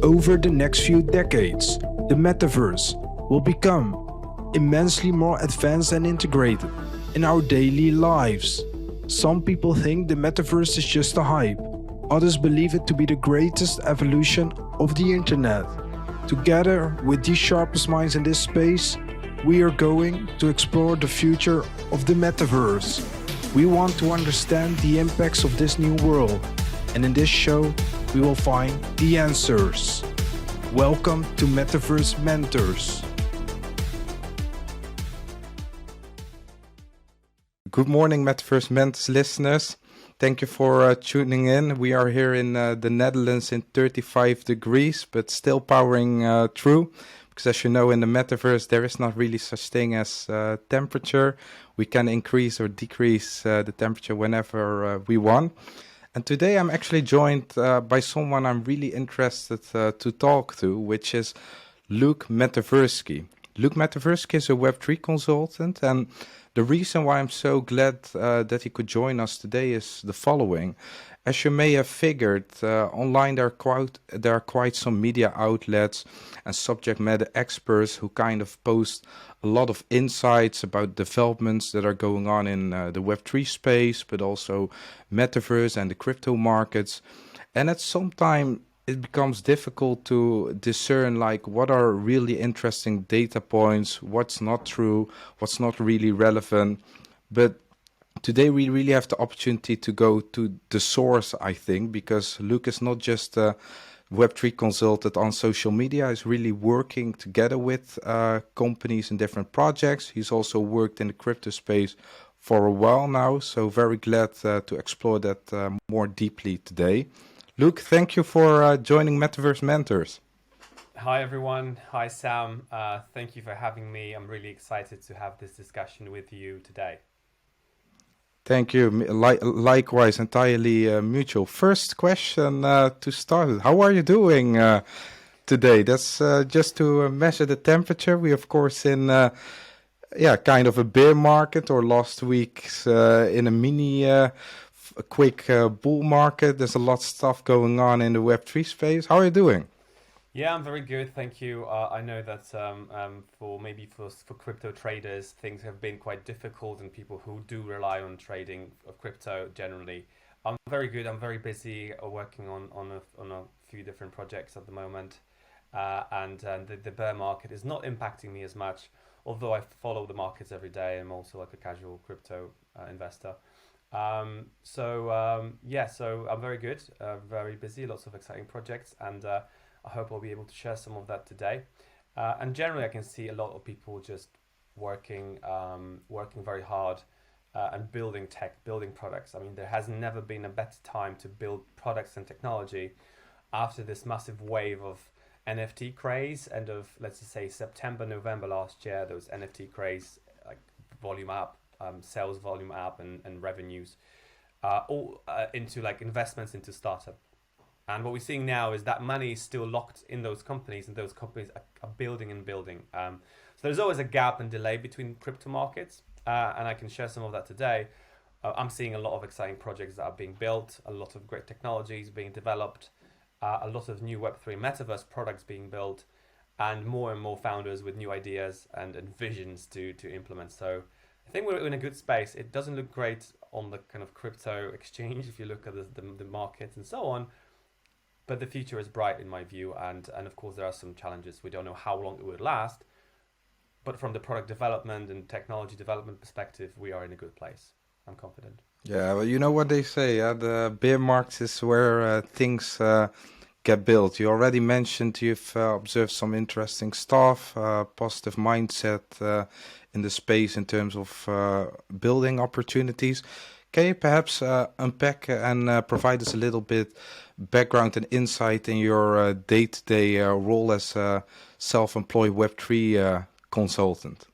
Over the next few decades, the metaverse will become immensely more advanced and integrated in our daily lives. Some people think the metaverse is just a hype. Others believe it to be the greatest evolution of the internet. Together with the sharpest minds in this space, we are going to explore the future of the metaverse. We want to understand the impacts of this new world, and in this show, we will find the answers. Welcome to Metaverse Mentors. Good morning, Metaverse Mentors listeners. Thank you for tuning in. We are here in the Netherlands in 35 degrees, but still powering through. Because as you know, in the Metaverse, there is not really such thing as temperature. We can increase or decrease the temperature whenever we want. And today I'm actually joined by someone I'm really interested to talk to, which is Luke Metaverski. Luke Metaverski is a Web3 consultant, and the reason why I'm so glad that he could join us today is the following. As you may have figured, online there are quite some media outlets and subject matter experts who kind of post a lot of insights about developments that are going on in the Web3 space, but also Metaverse and the crypto markets. And at some time, it becomes difficult to discern like what are really interesting data points, what's not true, what's not really relevant. But today we really have the opportunity to go to the source, I think, because Luke is not just a Web3 consultant on social media. He's really working together with companies in different projects. He's also worked in the crypto space for a while now, so very glad to explore that more deeply today. Luke, thank you for joining Metaverse Mentors. Hi everyone. Hi Sam. Thank you for having me. I'm really excited to have this discussion with you today. Thank you. Likewise, entirely mutual. First question to start with. How are you doing today? That's just to measure the temperature. We, of course, in kind of a bear market, or last week's in a mini quick bull market. There's a lot of stuff going on in the Web3 space. How are you doing? Yeah, I'm very good, thank you. I know that for crypto traders, things have been quite difficult, and people who do rely on trading of crypto generally. I'm very good. I'm very busy working on a few different projects at the moment, and the bear market is not impacting me as much. Although I follow the markets every day, I'm also like a casual crypto investor. So I'm very good, very busy, lots of exciting projects, and I hope I'll be able to share some of that today. And generally, I can see a lot of people just working very hard and building tech, building products. I mean, there has never been a better time to build products and technology after this massive wave of NFT craze. End of, let's just say, September, November last year, there was NFT craze, like volume up, sales volume up, and revenues all into like investments into startup. And what we're seeing now is that money is still locked in those companies, and those companies are building and building. So there's always a gap and delay between crypto markets, and I can share some of that today. I'm seeing a lot of exciting projects that are being built, a lot of great technologies being developed, a lot of new Web3 Metaverse products being built, and more founders with new ideas and visions to implement. So I think we're in a good space. It doesn't look great on the kind of crypto exchange if you look at the markets and so on, but the future is bright in my view, and of course there are some challenges. We don't know how long it will last, but from the product development and technology development perspective, we are in a good place. I'm confident. Yeah, well, you know what they say, the bear market is where things get built. You already mentioned you've observed some interesting stuff, positive mindset in the space in terms of building opportunities. Can you perhaps unpack and provide us a little bit background and insight in your day-to-day role as a self-employed Web3 consultant?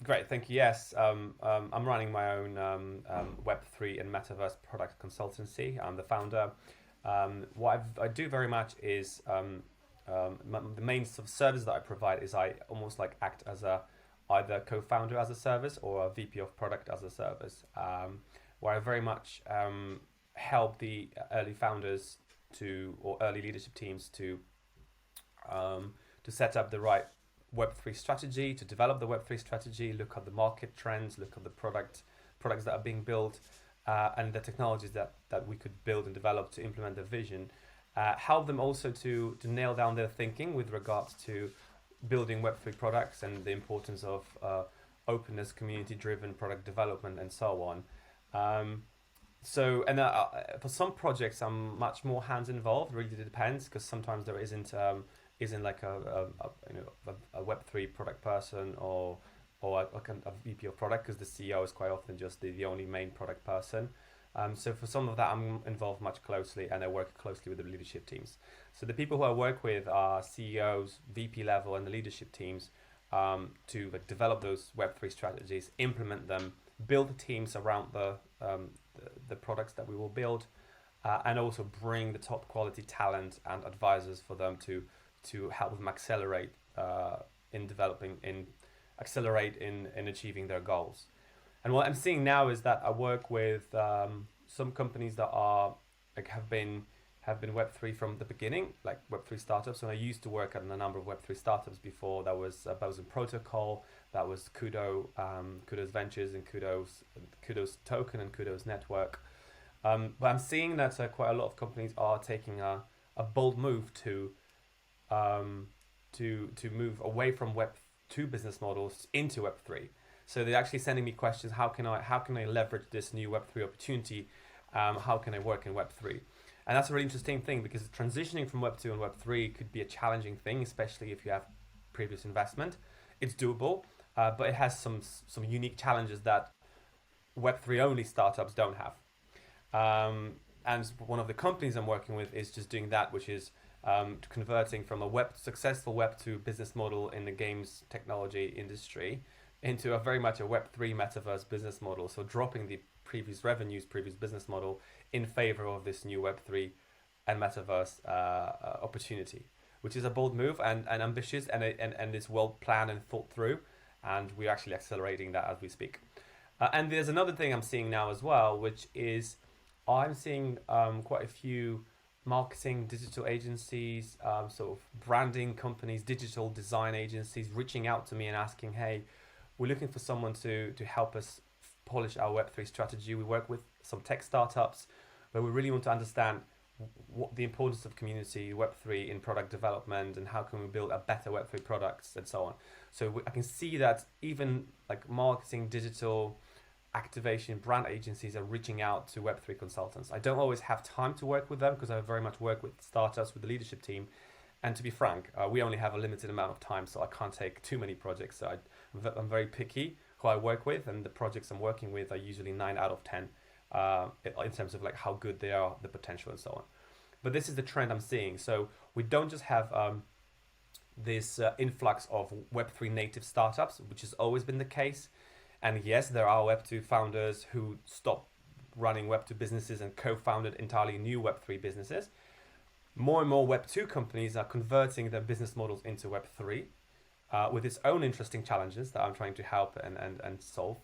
Great, thank you. Yes, I'm running my own Web3 and Metaverse product consultancy. I'm the founder. What I do very much is the main sort of service that I provide is I almost like act as either co-founder as a service or a VP of product as a service, where I very much help the early founders or early leadership teams to set up the right Web3 strategy, to develop the Web3 strategy, look at the market trends, look at the products that are being built, and the technologies that we could build and develop to implement the vision. Help them also to nail down their thinking with regards to building Web3 products and the importance of openness, community-driven product development, and so on. For some projects, I'm much more hands involved. Really depends, because sometimes there isn't like a Web3 product person or a VP of product, because the CEO is quite often just the only main product person. So for some of that, I'm involved much closely, and I work closely with the leadership teams. So the people who I work with are CEOs, VP level, and the leadership teams to develop those Web3 strategies, implement them, build teams around the products that we will build, and also bring the top quality talent and advisors for them to help them accelerate in achieving their goals. And what I'm seeing now is that I work with some companies that are have been Web3 from the beginning, like Web3 startups. And I used to work at a number of Web3 startups before. That was Boson Protocol, that was Kudos Ventures, and Kudos Token, and Kudos Network. But I'm seeing that quite a lot of companies are taking a bold move to move away from Web2 business models into Web3. So they're actually sending me questions: how can I leverage this new Web3 opportunity? How can I work in Web3? And that's a really interesting thing, because transitioning from Web2 and Web3 could be a challenging thing, especially if you have previous investment. It's doable, but it has some unique challenges that Web3 only startups don't have. And one of the companies I'm working with is just doing that, which is converting from a successful Web2 business model in the games technology industry into a very much a Web3 metaverse business model. So dropping the previous business model in favor of this new Web3 and metaverse opportunity, which is a bold move and ambitious, and it's well planned and thought through. And we're actually accelerating that as we speak. And there's another thing I'm seeing now as well, which is I'm seeing quite a few marketing digital agencies, sort of branding companies, digital design agencies reaching out to me and asking, hey, we're looking for someone to help us polish our Web3 strategy. We work with some tech startups, but we really want to understand what the importance of community Web3 in product development, and how can we build a better Web3 products, and so on. So I can see that even like marketing, digital activation, brand agencies are reaching out to Web3 consultants. I don't always have time to work with them, because I very much work with startups, with the leadership team. And to be frank, we only have a limited amount of time, so I can't take too many projects. So I'm very picky who I work with, and the projects I'm working with are usually 9 out of 10 in terms of like how good they are, the potential, and so on. But this is the trend I'm seeing. So we don't just have this influx of Web3 native startups, which has always been the case. And yes, there are Web2 founders who stopped running Web2 businesses and co-founded entirely new Web3 businesses. More and more Web2 companies are converting their business models into Web3 with its own interesting challenges that I'm trying to help and solve.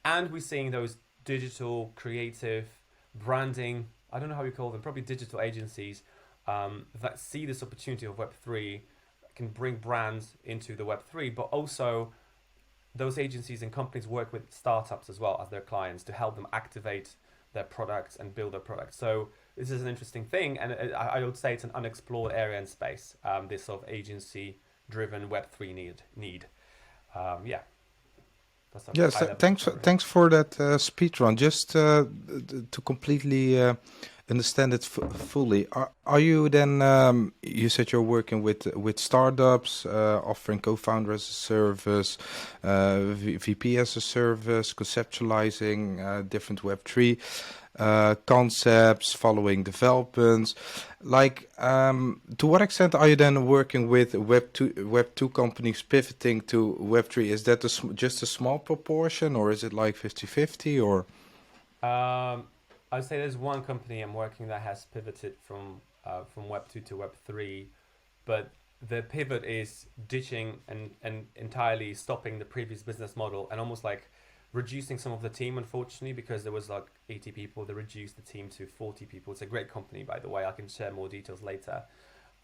And we're seeing those digital, creative, branding, I don't know how you call them, probably digital agencies that see this opportunity of Web3, can bring brands into the Web3, but also those agencies and companies work with startups as well as their clients to help them activate their products and build their products. So this is an interesting thing, and I would say it's an unexplored area in space, this sort of agency-driven Web3 need. Yes, thanks for that speed run. Just to completely understand it fully, are you then? You said you're working with startups, offering co-founder as a service, VP as a service, conceptualizing different Web3 concepts, following developments. Like, to what extent are you then working with Web2 companies pivoting to Web3? Is that just a small proportion, or is it like 50-50, or? I'd say there's one company I'm working that has pivoted from Web2 to Web3, but the pivot is ditching and entirely stopping the previous business model and almost like reducing some of the team, unfortunately, because there was like 80 people. They reduced the team to 40 people. It's a great company, by the way. I can share more details later.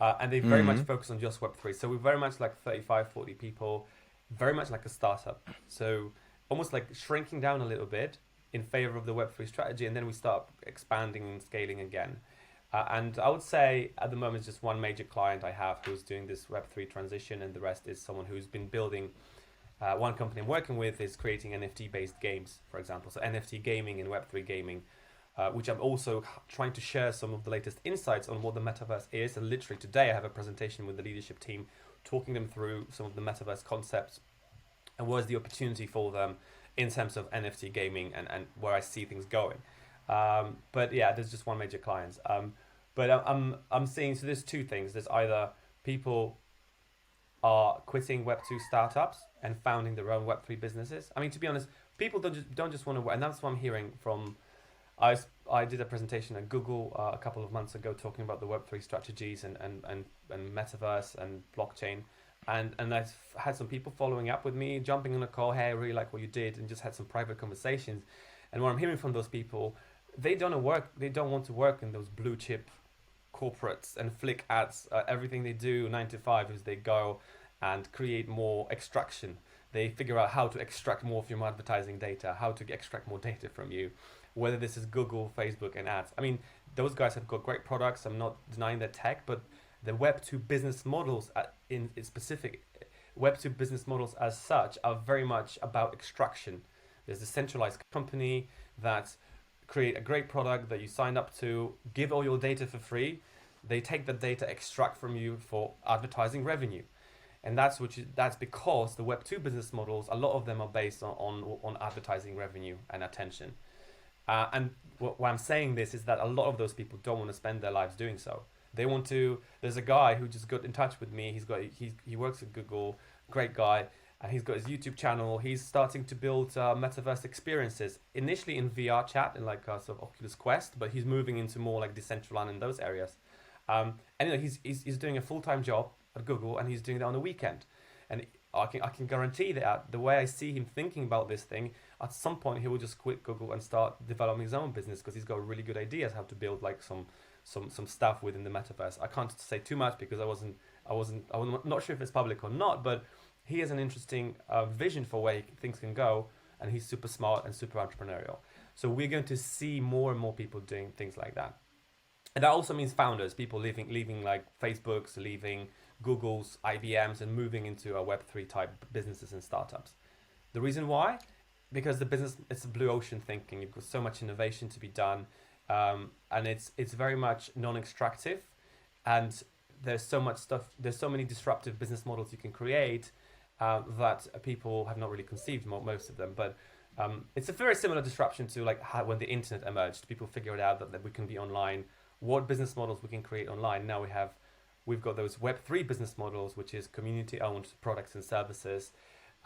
And they very much focus on just Web3. So we're very much like 35, 40 people, very much like a startup. So almost like shrinking down a little bit in favor of the Web3 strategy. And then we start expanding and scaling again. And I would say at the moment, it's just one major client I have who's doing this Web3 transition. And the rest is someone who's been building. One company I'm working with is creating NFT-based games, for example. So NFT gaming and Web3 gaming. Which I'm also trying to share some of the latest insights on what the Metaverse is. And literally today I have a presentation with the leadership team talking them through some of the Metaverse concepts and what is the opportunity for them in terms of NFT gaming and where I see things going. But yeah, there's just one major client. But I'm seeing, so there's two things. There's either people are quitting Web2 startups and founding their own Web3 businesses. I mean, to be honest, people don't just want to work, and that's what I'm hearing from. I did a presentation at Google a couple of months ago talking about the Web3 strategies and Metaverse and blockchain. And I've had some people following up with me, jumping on a call, hey, I really like what you did, and just had some private conversations. And what I'm hearing from those people, they don't want to work in those blue chip corporates and flick ads. Everything they do 9 to 5 is they go and create more extraction. They figure out how to extract more of your advertising data, how to extract more data from you. Whether this is Google, Facebook, and ads. I mean, those guys have got great products. I'm not denying their tech, but the Web2 business models in specific, Web2 business models as such are very much about extraction. There's a centralized company that create a great product that you sign up to, give all your data for free. They take the data, extract from you for advertising revenue. And that's because the Web2 business models, a lot of them are based on advertising revenue and attention. And why I'm saying this is that a lot of those people don't want to spend their lives doing so. They want to. There's a guy who just got in touch with me. He works at Google, great guy, and he's got his YouTube channel. He's starting to build metaverse experiences. Initially in VR chat and like sort of Oculus Quest, but he's moving into more like Decentraland in those areas. And he's doing a full-time job at Google, and he's doing that on the weekend. And I can guarantee that the way I see him thinking about this thing, at some point he will just quit Google and start developing his own business because he's got really good ideas how to build like some stuff within the metaverse. I can't say too much because I was not sure if it's public or not, but he has an interesting vision for where things can go, and he's super smart and super entrepreneurial. So we're going to see more and more people doing things like that. And that also means founders, people leaving like Facebook's, leaving Google's, IBM's, and moving into a Web3 type businesses and startups. The reason why? Because the business, it's a blue ocean thinking. You've got so much innovation to be done, and it's very much non-extractive, and there's so much stuff. There's so many disruptive business models you can create that people have not really conceived, most of them. But it's a very similar disruption to like how when the internet emerged, people figured out that we can be online. What business models we can create online? Now we've got those Web3 business models, which is community-owned products and services,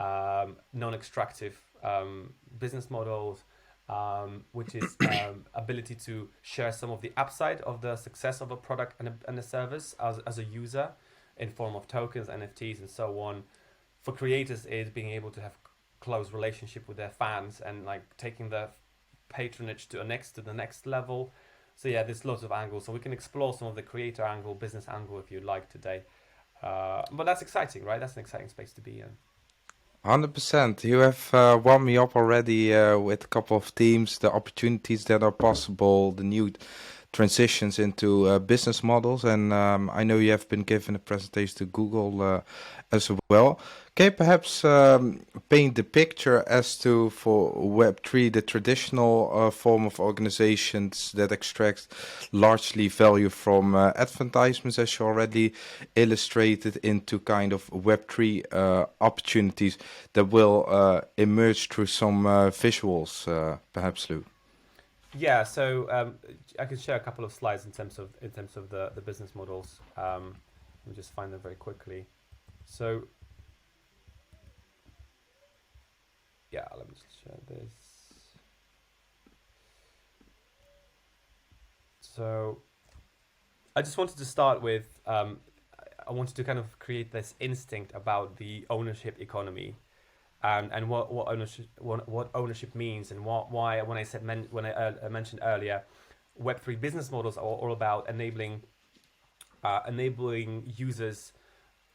non-extractive business models, which is ability to share some of the upside of the success of a product and a service as a user in form of tokens, NFTs, and so on. For creators, is being able to have close relationship with their fans and like taking the patronage to the next level. So yeah, there's lots of angles. So we can explore some of the creator angle, business angle if you'd like today. But that's exciting, right? That's an exciting space to be in. 100%. You have warmed me up already with a couple of themes, the opportunities that are possible, the new transitions into business models. And I know you have been given a presentation to Google as well. Can you perhaps paint the picture as to, for Web3, the traditional form of organizations that extracts largely value from advertisements, as you already illustrated, into kind of Web3 opportunities that will emerge through some visuals, perhaps, Luke? Yeah, so I can share a couple of slides in terms of the business models. Let me just find them very quickly. So yeah, let me just share this. So I just wanted to start with, I wanted to kind of create this instinct about the ownership economy. and what ownership means, and why when I mentioned earlier, Web3 business models are all about enabling users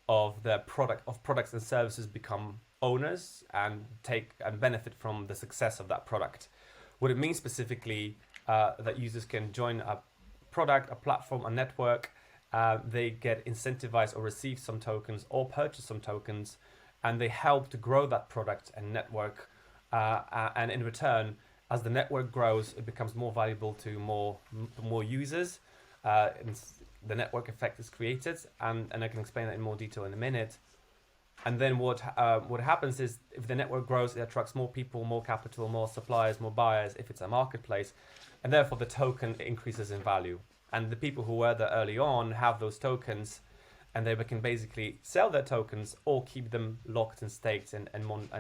of products and services become owners and benefit from the success of that product. What it means specifically, that users can join a product, a platform, a network. They get incentivized or receive some tokens or purchase some tokens, and they help to grow that product and network. And in return, as the network grows, it becomes more valuable to more users. And the network effect is created, and I can explain that in more detail in a minute. And then what happens is, if the network grows, it attracts more people, more capital, more suppliers, more buyers, if it's a marketplace, and therefore the token increases in value. And the people who were there early on have those tokens, and they can basically sell their tokens or keep them locked and staked and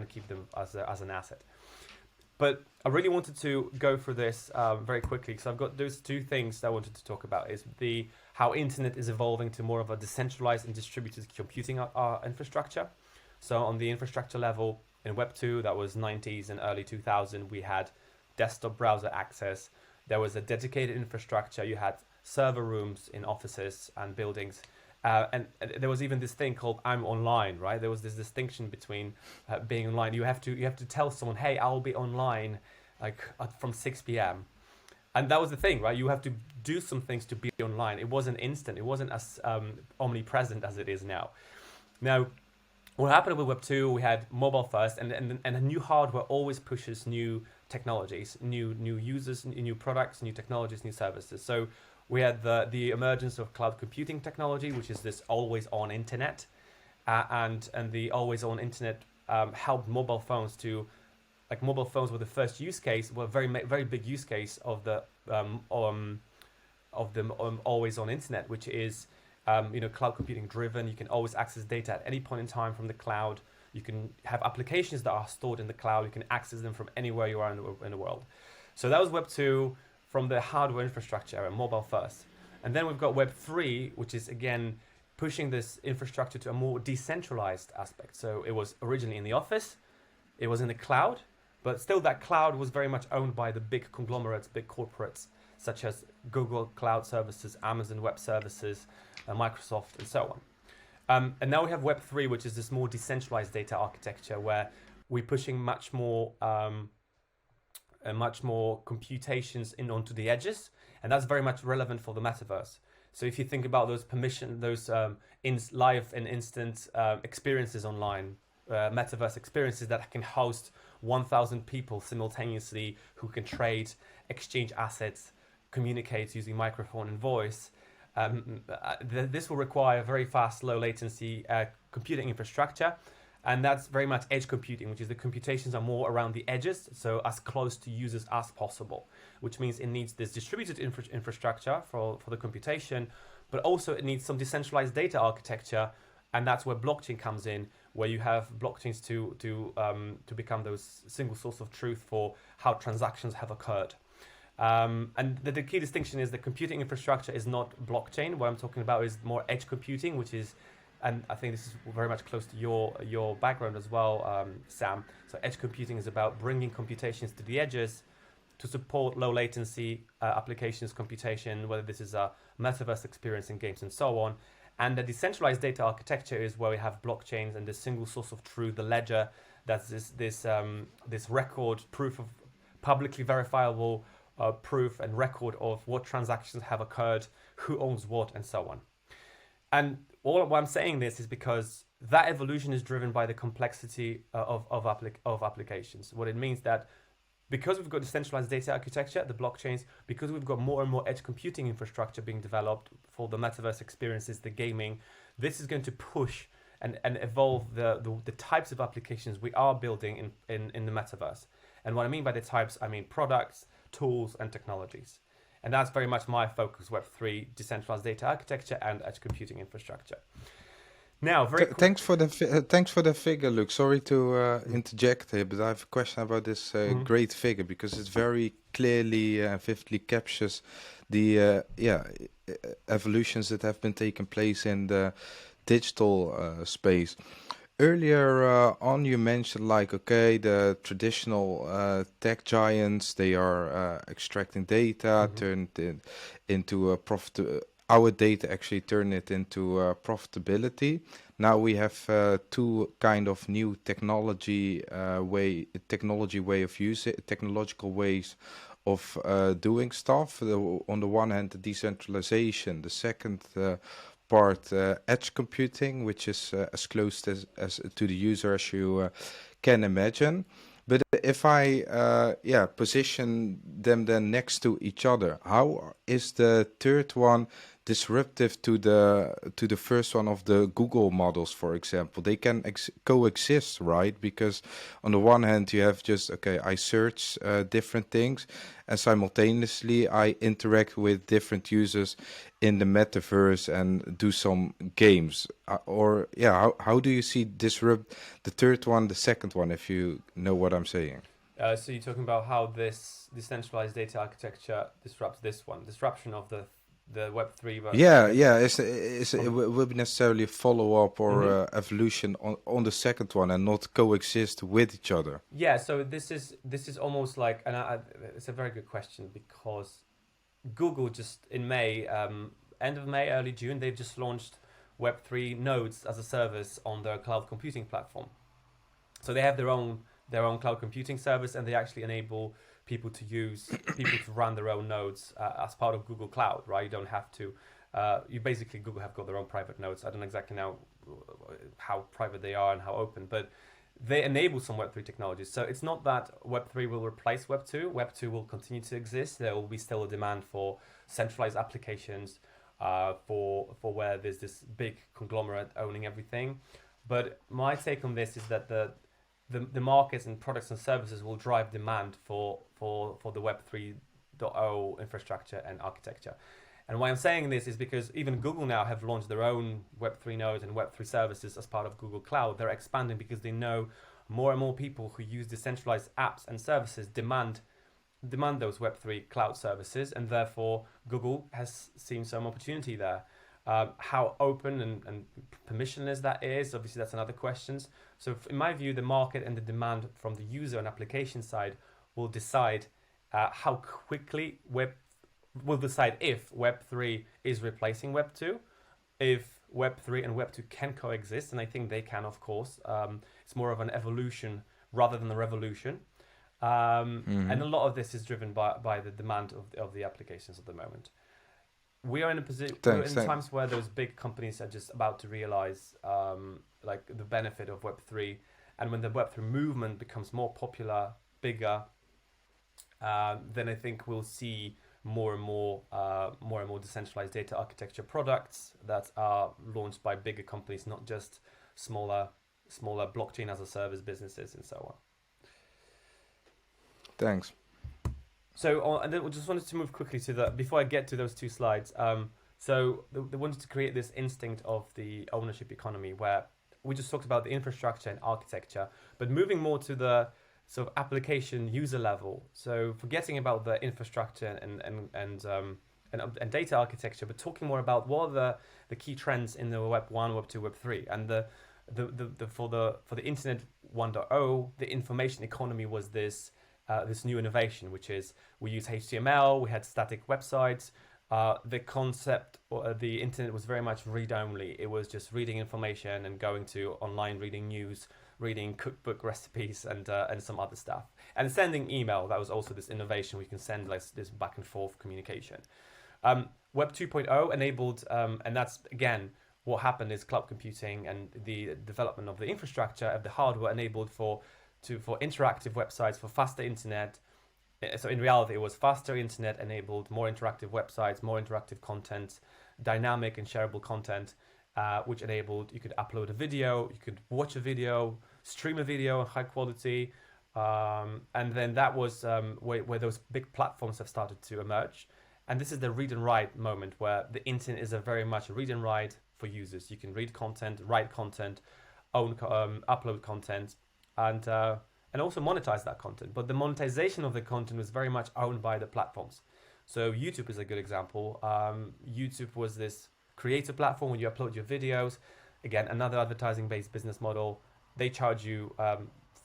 keep them as an asset. But I really wanted to go through this very quickly, because I've got those two things that I wanted to talk about. Is how internet is evolving to more of a decentralized and distributed computing infrastructure. So on the infrastructure level, in Web 2, that was 90s and early 2000, we had desktop browser access. There was a dedicated infrastructure. You had server rooms in offices and buildings. And there was even this thing called "I'm online," right? There was this distinction between being online. You have to tell someone, "Hey, I'll be online, from 6 p.m." And that was the thing, right? You have to do some things to be online. It wasn't instant. It wasn't as omnipresent as it is now. Now, what happened with Web 2? We had mobile first, and new hardware always pushes new technologies, new users, new products, new technologies, new services. So we had the emergence of cloud computing technology, which is this always-on internet, and the always-on internet helped mobile phones to, mobile phones were the first use case, were very big use case of the always-on internet, which is cloud computing driven. You can always access data at any point in time from the cloud. You can have applications that are stored in the cloud. You can access them from anywhere you are in the world. So that was Web 2. From the hardware infrastructure era, mobile first. And then we've got Web 3, which is again pushing this infrastructure to a more decentralized aspect. So it was originally in the office, it was in the cloud, but still that cloud was very much owned by the big conglomerates, big corporates, such as Google Cloud Services, Amazon Web Services, Microsoft, and so on. And now we have Web 3, which is this more decentralized data architecture, where we're pushing much more computations onto the edges, and that's very much relevant for the metaverse. So if you think about those live and instant experiences online, metaverse experiences that can host 1,000 people simultaneously who can trade, exchange assets, communicate using microphone and voice, this will require very fast, low latency computing infrastructure. And that's very much edge computing, which is the computations are more around the edges, so as close to users as possible, which means it needs this distributed infrastructure for the computation, but also it needs some decentralized data architecture, and that's where blockchain comes in, where you have blockchains to become those single source of truth for how transactions have occurred. And the key distinction is the computing infrastructure is not blockchain. What I'm talking about is more edge computing, which is, and I think this is very much close to your background as well, Sam. So edge computing is about bringing computations to the edges to support low latency applications computation, whether this is a metaverse experience in games and so on. And the decentralized data architecture is where we have blockchains and the single source of truth, the ledger, that's this record, proof of publicly verifiable proof and record of what transactions have occurred, who owns what, and so on. And why I'm saying this is because that evolution is driven by the complexity of applications. What it means that because we've got decentralized data architecture, the blockchains, because we've got more and more edge computing infrastructure being developed for the metaverse experiences, the gaming, this is going to push and evolve the types of applications we are building in the metaverse. And what I mean by the types, I mean products, tools, and technologies. And that's very much my focus, Web3, decentralized data architecture and edge computing infrastructure. Now, thanks for the figure, Luke. Sorry to interject here, but I have a question about this great figure, because it very clearly and vividly captures the evolutions that have been taking place in the digital space. Earlier on, you mentioned like, okay, the traditional tech giants, they are extracting data, turn it into a profit. Our data actually turn it into profitability. Now we have two kind of new technological ways of doing stuff. On the one hand, the decentralization. The second part, edge computing, which is as close as to the user as you can imagine. But if I position them then next to each other, how is the third one disruptive to the first one of the Google models, for example? They can coexist, right? Because on the one hand, you have just, okay, I search different things, and simultaneously I interact with different users in the metaverse and do some games. How do you see disrupt the third one, the second one, if you know what I'm saying? So you're talking about how this decentralized data architecture disrupts this one, disruption of the Web3 version. It will be necessarily a follow-up or evolution on the second one and not coexist with each other. Yeah, so this is almost like, and it's a very good question, because Google just in May, end of May, early June, they've just launched Web3 nodes as a service on their cloud computing platform. So they have their own cloud computing service, and they actually enable people to run their own nodes as part of Google Cloud, right? You don't have to. Google have got their own private nodes. I don't exactly know how private they are and how open, but they enable some Web3 technologies. So it's not that Web3 will replace Web2. Web2 will continue to exist. There will be still a demand for centralized applications, for where there's this big conglomerate owning everything. But my take on this is that the markets and products and services will drive demand for the Web 3.0 infrastructure and architecture. And why I'm saying this is because even Google now have launched their own Web3 nodes and Web3 services as part of Google Cloud. They're expanding because they know more and more people who use decentralized apps and services demand those Web3 cloud services, and therefore Google has seen some opportunity there. How open and permissionless that is, obviously that's another question. So in my view, the market and the demand from the user and application side will decide how quickly will decide if Web3 is replacing Web2, if Web3 and Web2 can coexist, and I think they can, of course. It's more of an evolution rather than a revolution. And a lot of this is driven by the demand of the applications at the moment. We are in a position in times where those big companies are just about to realize like the benefit of Web3, and when the Web3 movement becomes more popular, bigger, then I think we'll see more and more decentralized data architecture products that are launched by bigger companies, not just smaller blockchain as a service businesses and so on. Thanks. So, and then we just wanted to move quickly to before I get to those two slides. So they wanted to create this instinct of the ownership economy, where we just talked about the infrastructure and architecture, but moving more to the sort of application user level. So forgetting about the infrastructure and data architecture, but talking more about what are the key trends in the Web 1, Web 2, Web 3, and for the Internet 1.0, the information economy was this new innovation, which is we use HTML, we had static websites. The concept, the internet was very much read only. It was just reading information and going to online, reading news, reading cookbook recipes, and some other stuff. And sending email, that was also this innovation. We can send like this back and forth communication. Web 2.0 enabled, and that's again, what happened is cloud computing and the development of the infrastructure of the hardware enabled for interactive websites, for faster internet. So in reality, it was faster internet enabled, more interactive websites, more interactive content, dynamic and shareable content, which enabled you could upload a video, you could watch a video, stream a video in high quality. And then that was where those big platforms have started to emerge. And this is the read and write moment, where the internet is a very much a read and write for users. You can read content, write content, upload content, and also monetize that content. But the monetization of the content was very much owned by the platforms. So YouTube is a good example. YouTube was this creator platform where you upload your videos. Again, another advertising-based business model. they charge you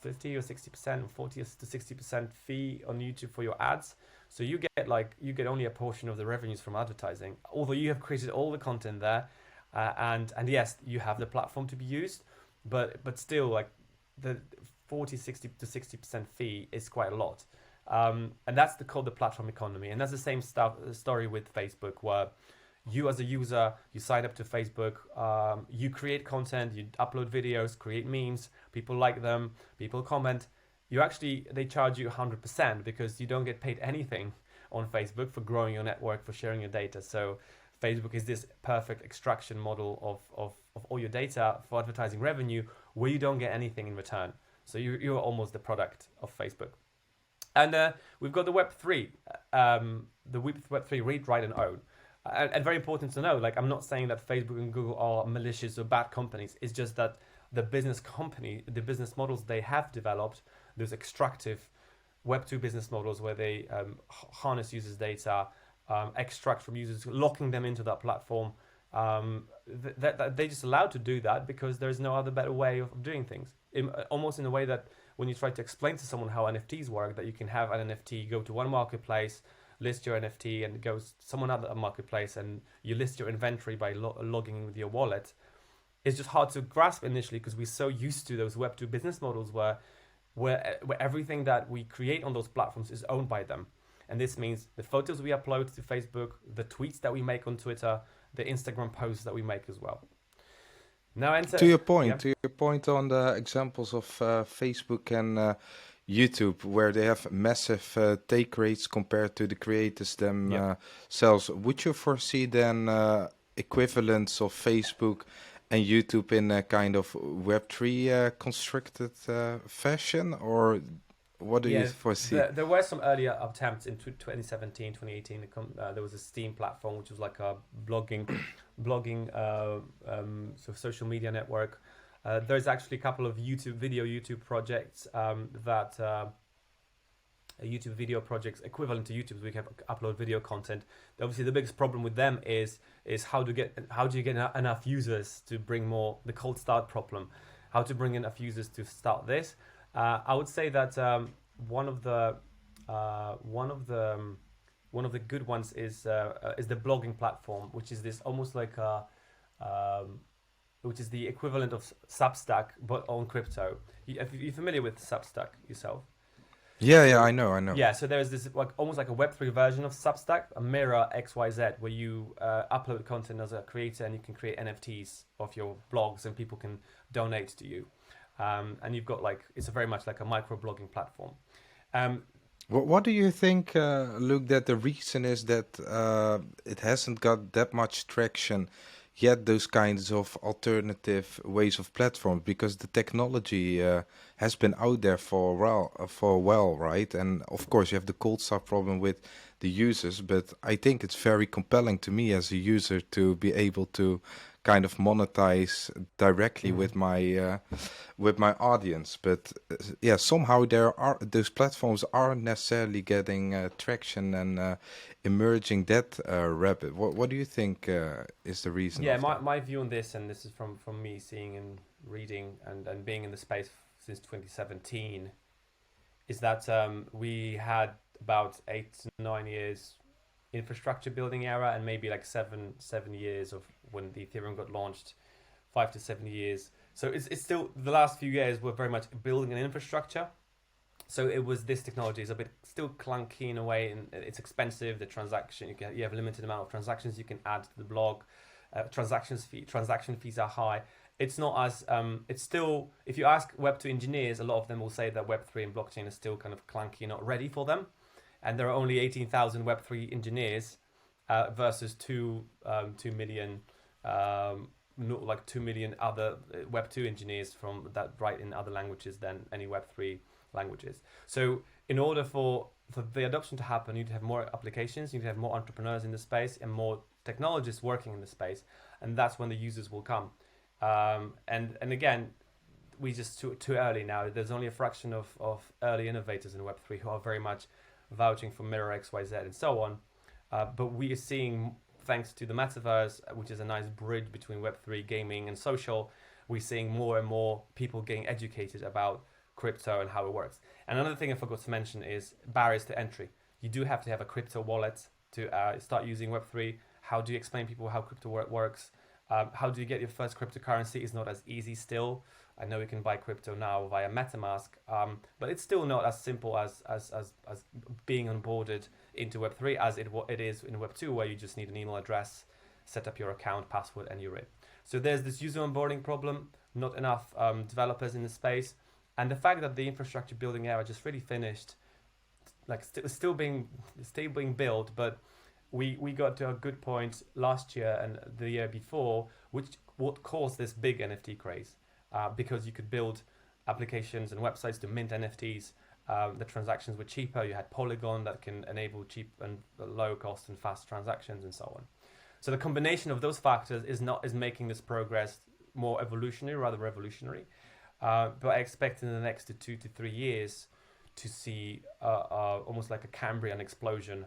50 or 60% or 40 to 60% fee on YouTube for your ads. So you get only a portion of the revenues from advertising, although you have created all the content there, and yes, you have the platform to be used, but still, like, the 40, 60 to 60% fee is quite a lot. And that's called the platform economy. And that's the same story with Facebook, where you as a user, you sign up to Facebook, you create content, you upload videos, create memes, people like them, people comment. They charge you 100% because you don't get paid anything on Facebook for growing your network, for sharing your data. So Facebook is this perfect extraction model of all your data for advertising revenue, where you don't get anything in return. So you're almost the product of Facebook. And we've got the Web3, the Web3 read, write, and own. And very important to know, like, I'm not saying that Facebook and Google are malicious or bad companies. It's just that the business models they have developed, those extractive Web2 business models where they harness users' data, extract from users, locking them into that platform, that they just allowed to do that because there's no other better way of doing things. Almost in a way that when you try to explain to someone how NFTs work, that you can have an NFT, go to one marketplace, list your NFT, and go someone other marketplace, and you list your inventory by logging in with your wallet. It's just hard to grasp initially because we're so used to those Web2 business models where everything that we create on those platforms is owned by them. And this means the photos we upload to Facebook, the tweets that we make on Twitter, the Instagram posts that we make as well. Now, to your point on the examples of Facebook and YouTube, where they have massive take rates compared to the creators themselves, would you foresee then equivalents of Facebook and YouTube in a kind of Web3 constructed fashion, or what do you foresee? There were some earlier attempts in 2017, 2018. There was a Steam platform, which was like a blogging sort of social media network. There's actually a couple of YouTube projects YouTube video projects equivalent to YouTube. We can upload video content. Obviously, the biggest problem with them is how do you get enough users to bring more, the cold start problem, how to bring enough users to start this. I would say that one of the good ones is the blogging platform, which is this almost like which is the equivalent of Substack but on crypto. You're familiar with Substack yourself? Yeah, I know. Yeah, so there's this almost like a Web3 version of Substack, a mirror XYZ, where you upload content as a creator and you can create NFTs of your blogs and people can donate to you. And you've got it's very much like a micro-blogging platform. What do you think, Luke, that the reason is that it hasn't got that much traction yet, those kinds of alternative ways of platforms? Because the technology has been out there for a while, right? And of course, you have the cold start problem with the users, but I think it's very compelling to me as a user to be able to kind of monetize directly with my audience. But somehow those platforms aren't necessarily getting traction and emerging that rapid. What do you think is the reason? Yeah, my view on this, and this is from me seeing and reading and being in the space since 2017, is that we had about 8 to 9 years infrastructure building era, and maybe like seven years of when the Ethereum got launched, 5 to 7 years. So it's still, the last few years we're very much building an infrastructure. So this technology is a bit still clunky in a way, and it's expensive. The transaction, you have a limited amount of transactions you can add to the blog. Transaction fees are high. It's not as it's still, if you ask Web2 engineers, a lot of them will say that Web3 and blockchain is still kind of clunky, not ready for them. And there are only 18,000 Web3 engineers versus 2 million, 2 million other Web2 engineers from that write in other languages than any Web3 languages. So in order for the adoption to happen, you need to have more applications, you need to have more entrepreneurs in the space and more technologists working in the space, and that's when the users will come. And again, we just too early now. There's only a fraction of early innovators in Web3 who are very much vouching for Mirror XYZ and so on. But we are seeing, thanks to the Metaverse, which is a nice bridge between Web3 gaming and social, we're seeing more and more people getting educated about crypto and how it works. And another thing I forgot to mention is barriers to entry. You do have to have a crypto wallet to start using Web3. How do you explain people how crypto works? How do you get your first cryptocurrency? It's not as easy still. I know you can buy crypto now via MetaMask, but it's still not as simple as being onboarded into Web3 as it is in Web2, where you just need an email address, set up your account, password, and you're in. So there's this user onboarding problem, not enough developers in the space, and the fact that the infrastructure building era just really finished, like still being built, but we got to a good point last year and the year before, what caused this big NFT craze. Because you could build applications and websites to mint NFTs. The transactions were cheaper. You had Polygon that can enable cheap and low cost and fast transactions and so on. So the combination of those factors is making this progress more evolutionary rather revolutionary. But I expect in the next 2 to 3 years to see almost like a Cambrian explosion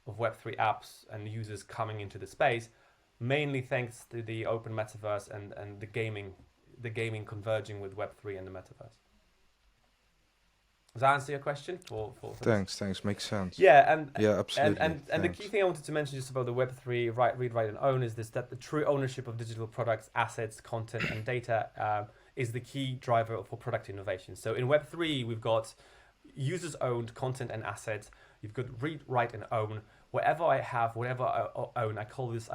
of Web3 apps and users coming into the space, mainly thanks to the open metaverse and the gaming converging with Web3 and the metaverse. Does that answer your question? Thanks. Makes sense. Yeah, absolutely. And the key thing I wanted to mention just about the Web3 read, write, and own is that the true ownership of digital products, assets, content, and data is the key driver for product innovation. So in Web3, we've got users-owned content and assets. You've got read, write, and own. Whatever I have, whatever I own, I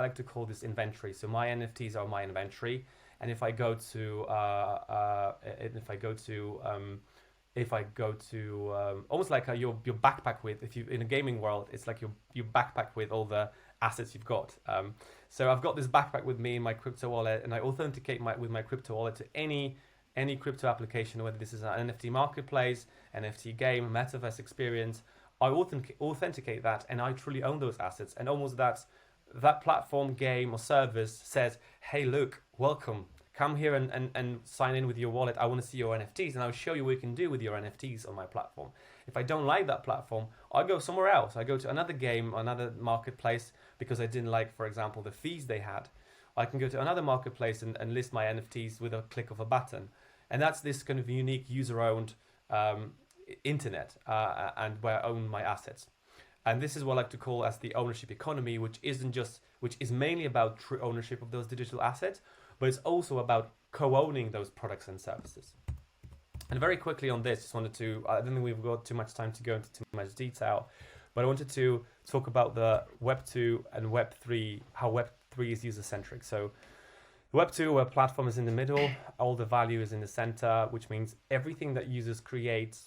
like to call this inventory. So my NFTs are my inventory. And if I go to almost like your backpack with, if you in a gaming world, it's like your backpack with all the assets you've got. So I've got this backpack with me in my crypto wallet, and I authenticate with my crypto wallet to any crypto application, whether this is an NFT marketplace, NFT game, metaverse experience. I authenticate that, and I truly own those assets, and almost that platform, game, or service says, hey, Luke, welcome. Come here and sign in with your wallet. I want to see your NFTs, and I'll show you what you can do with your NFTs on my platform. If I don't like that platform, I go somewhere else. I go to another game, another marketplace, because I didn't like, for example, the fees they had. I can go to another marketplace and list my NFTs with a click of a button. And that's this kind of unique user-owned internet and where I own my assets. And this is what I like to call as the ownership economy, which is mainly about true ownership of those digital assets, but it's also about co-owning those products and services. And very quickly on this, I don't think we've got too much time to go into too much detail, but I wanted to talk about the Web 2 and Web 3, how Web 3 is user-centric. So Web 2, where platform is in the middle, all the value is in the center, which means everything that users create,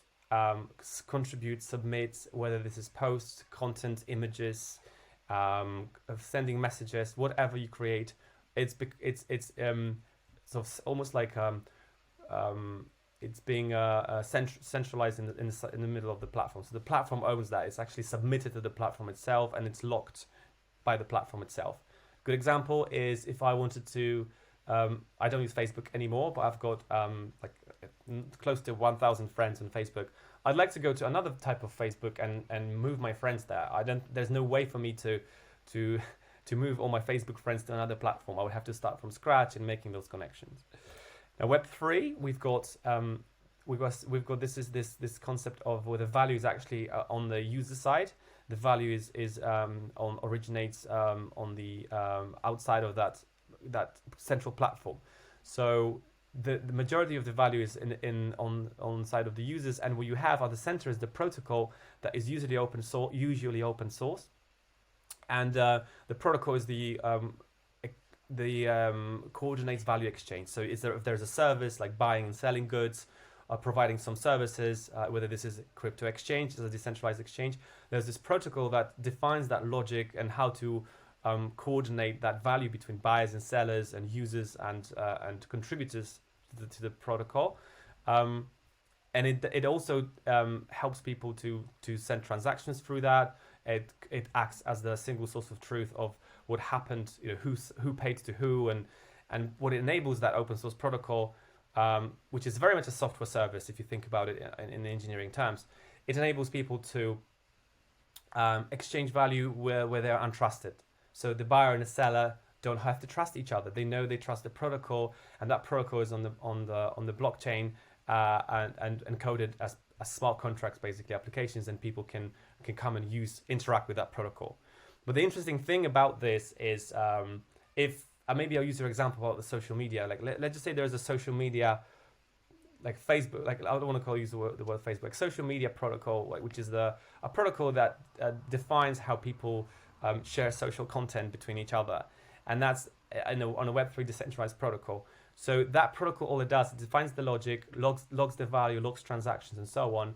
contribute, submit, whether this is posts, content, images, sending messages, whatever you create, it's sort of almost like it's being centralized in the middle of the platform. So the platform owns that. It's actually submitted to the platform itself, and it's locked by the platform itself. Good example is if I wanted to, I don't use Facebook anymore, but I've got close to 1,000 friends on Facebook. I'd like to go to another type of Facebook and move my friends there. There's no way for me to move all my Facebook friends to another platform. I would have to start from scratch and making those connections. Now Web 3, we've got this concept of where the value is actually on the user side. The value originates on the outside of that central platform. So the majority of the value is on side of the users, and what you have at the center is the protocol that is usually open source, and the protocol is the coordinates value exchange. So if there's a service like buying and selling goods, providing some services, whether this is crypto exchange, is a decentralized exchange, there's this protocol that defines that logic and how to coordinate that value between buyers and sellers and users and contributors to the protocol. And it also helps people to send transactions through that. It acts as the single source of truth of what happened, who paid to who, and what it enables that open source protocol, which is very much a software service if you think about it in engineering terms. It enables people to exchange value where they're untrusted. So the buyer and the seller don't have to trust each other. They know they trust the protocol, and that protocol is on the blockchain and encoded as smart contracts, basically applications, and people can come and interact with that protocol. But the interesting thing about this is if maybe I'll use your example about the social media. Like let's just say there's a social media like Facebook, like I don't want to use the word Facebook, like social media protocol, like, which is a protocol that defines how people share social content between each other, and that's on a Web3 decentralized protocol. So that protocol, all it does, it defines the logic, logs the value, logs transactions, and so on.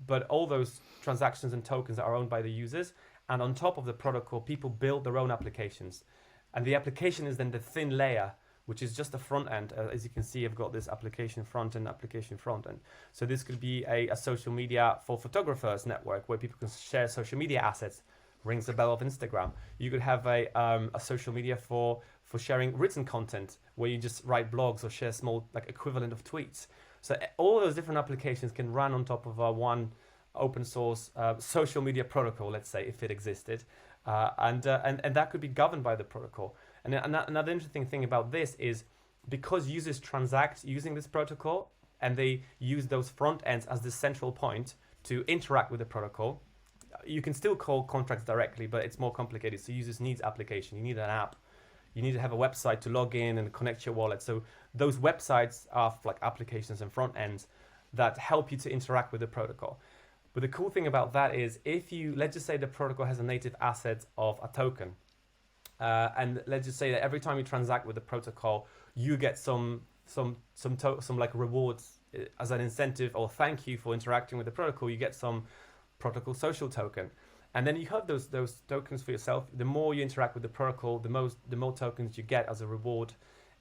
But all those transactions and tokens are owned by the users, and on top of the protocol, people build their own applications, and the application is then the thin layer, which is just the front end. As you can see, I've got this application front end. So this could be a social media for photographers network where people can share social media assets. Rings the bell of Instagram. You could have a social media for sharing written content where you just write blogs or share small like equivalent of tweets. So all those different applications can run on top of one open source social media protocol, let's say, if it existed, and that could be governed by the protocol. And another interesting thing about this is because users transact using this protocol and they use those front ends as the central point to interact with the protocol, you can still call contracts directly, but it's more complicated. So users need application. You need an app. You need to have a website to log in and connect your wallet. So those websites are like applications and front ends that help you to interact with the protocol. But the cool thing about that is let's just say the protocol has a native asset of a token. And let's just say that every time you transact with the protocol, you get some like rewards as an incentive or thank you for interacting with the protocol. You get some protocol social token, and then you have those tokens for yourself. The more you interact with the protocol, the more tokens you get as a reward,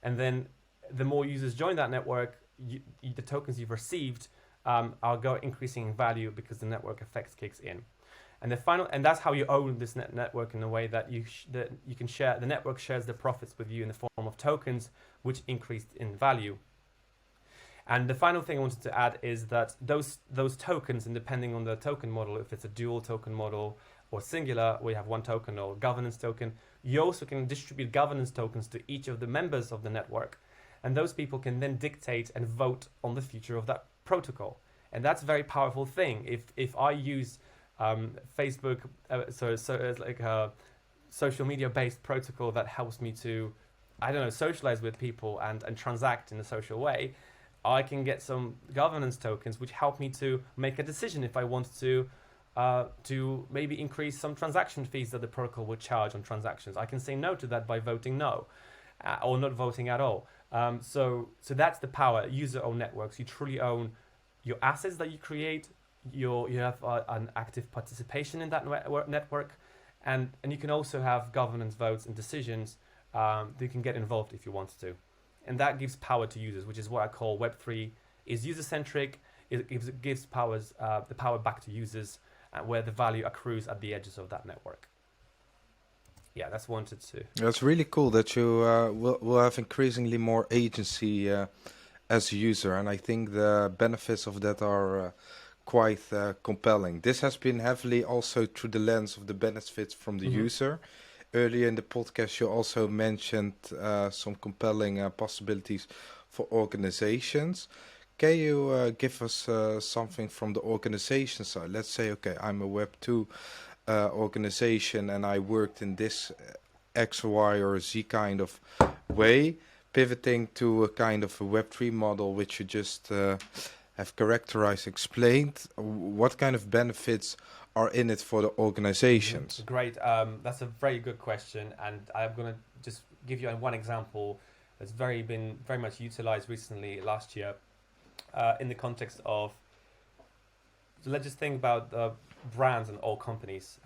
and then the more users join that network, the tokens you've received are increasing in value because the network effects kicks in. And that's how you own this network in a way that you can share. The network shares the profits with you in the form of tokens, which increased in value. And the final thing I wanted to add is that those tokens, and depending on the token model, if it's a dual token model or singular, where you have one token or governance token, you also can distribute governance tokens to each of the members of the network. And those people can then dictate and vote on the future of that protocol. And that's a very powerful thing. If I use Facebook, so it's like a social media based protocol that helps me to, socialize with people and transact in a social way, I can get some governance tokens which help me to make a decision if I want to maybe increase some transaction fees that the protocol would charge on transactions. I can say no to that by voting no, or not voting at all. So that's the power. User-owned networks. You truly own your assets that you create. You have an active participation in that network, and you can also have governance votes and decisions that you can get involved if you want to. And that gives power to users, which is what I call Web3 is user-centric. It gives the power back to users, where the value accrues at the edges of that network. Yeah, that's wanted to. That's really cool that you will have increasingly more agency as a user, and I think the benefits of that are quite compelling. This has been heavily also through the lens of the benefits from the user. Earlier in the podcast, you also mentioned some compelling possibilities for organizations. Can you give us something from the organization side? Let's say, okay, I'm a Web2 organization and I worked in this X, Y, or Z kind of way, pivoting to a kind of a Web3 model, which you just have characterized, explained. What kind of benefits are in it for the organizations? Great. That's a very good question, and I'm going to just give you one example that's been very much utilized recently last year in the context of, so let's just think about brands and all companies,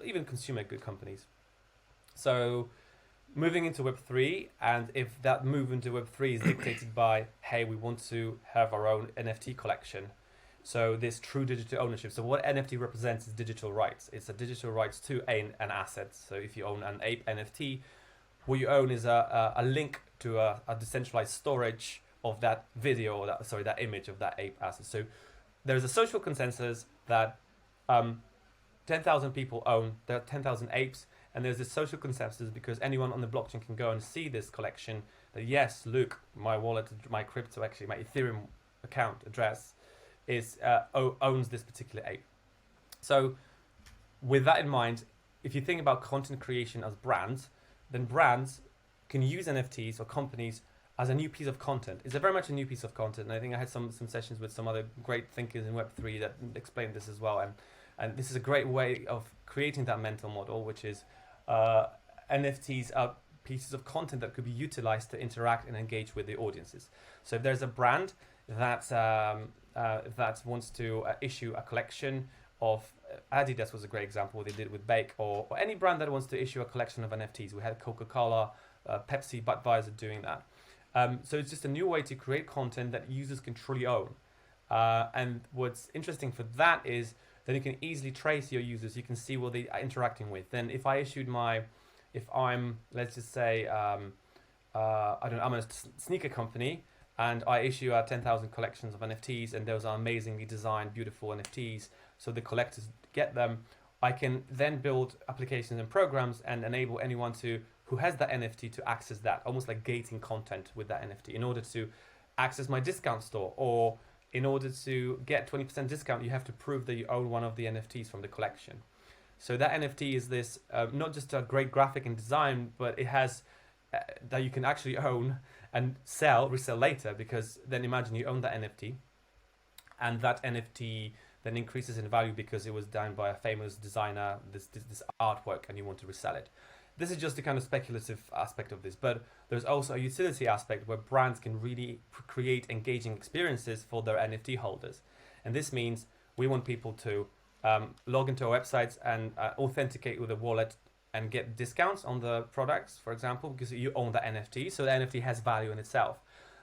even consumer good companies. So moving into Web3, and if that move into Web3 is dictated by, hey, we want to have our own NFT collection, so this true digital ownership. So what NFT represents is digital rights. It's a digital rights to an asset. So if you own an ape NFT, what you own is a link to a decentralized storage of that video, or that image of that ape asset. So there's a social consensus that 10,000 people own, there are 10,000 apes, And there's this social consensus because anyone on the blockchain can go and see this collection that, yes, Luke, my wallet, my crypto, actually my Ethereum account address owns this particular ape. So with that in mind, if you think about content creation as brands, then brands can use NFTs or companies as a new piece of content. It's very much a new piece of content. And I think I had some sessions with some other great thinkers in Web3 that explained this as well. And this is a great way of creating that mental model, which is NFTs are pieces of content that could be utilized to interact and engage with the audiences. So if there's a brand that wants to issue a collection of Adidas was a great example. They did it with Bake, or any brand that wants to issue a collection of NFTs. We had Coca-Cola, Pepsi, Budweiser doing that. So it's just a new way to create content that users can truly own. And what's interesting for that is that you can easily trace your users. You can see what they are interacting with. Then if I'm, let's just say, I'm a sneaker company and I issue 10,000 collections of NFTs, and those are amazingly designed, beautiful NFTs. So the collectors get them. I can then build applications and programs and enable anyone who has that NFT to access that, almost like gating content with that NFT in order to access my discount store, or in order to get 20% discount, you have to prove that you own one of the NFTs from the collection. So that NFT is this, not just a great graphic and design, but it has that you can actually own and resell later, because then imagine you own that NFT and that NFT then increases in value because it was done by a famous designer, this artwork, and you want to resell it. This is just the kind of speculative aspect of this, but there's also a utility aspect where brands can really create engaging experiences for their NFT holders. And this means we want people to log into our websites and authenticate with a wallet and get discounts on the products, for example, because you own the NFT. So the NFT has value in itself.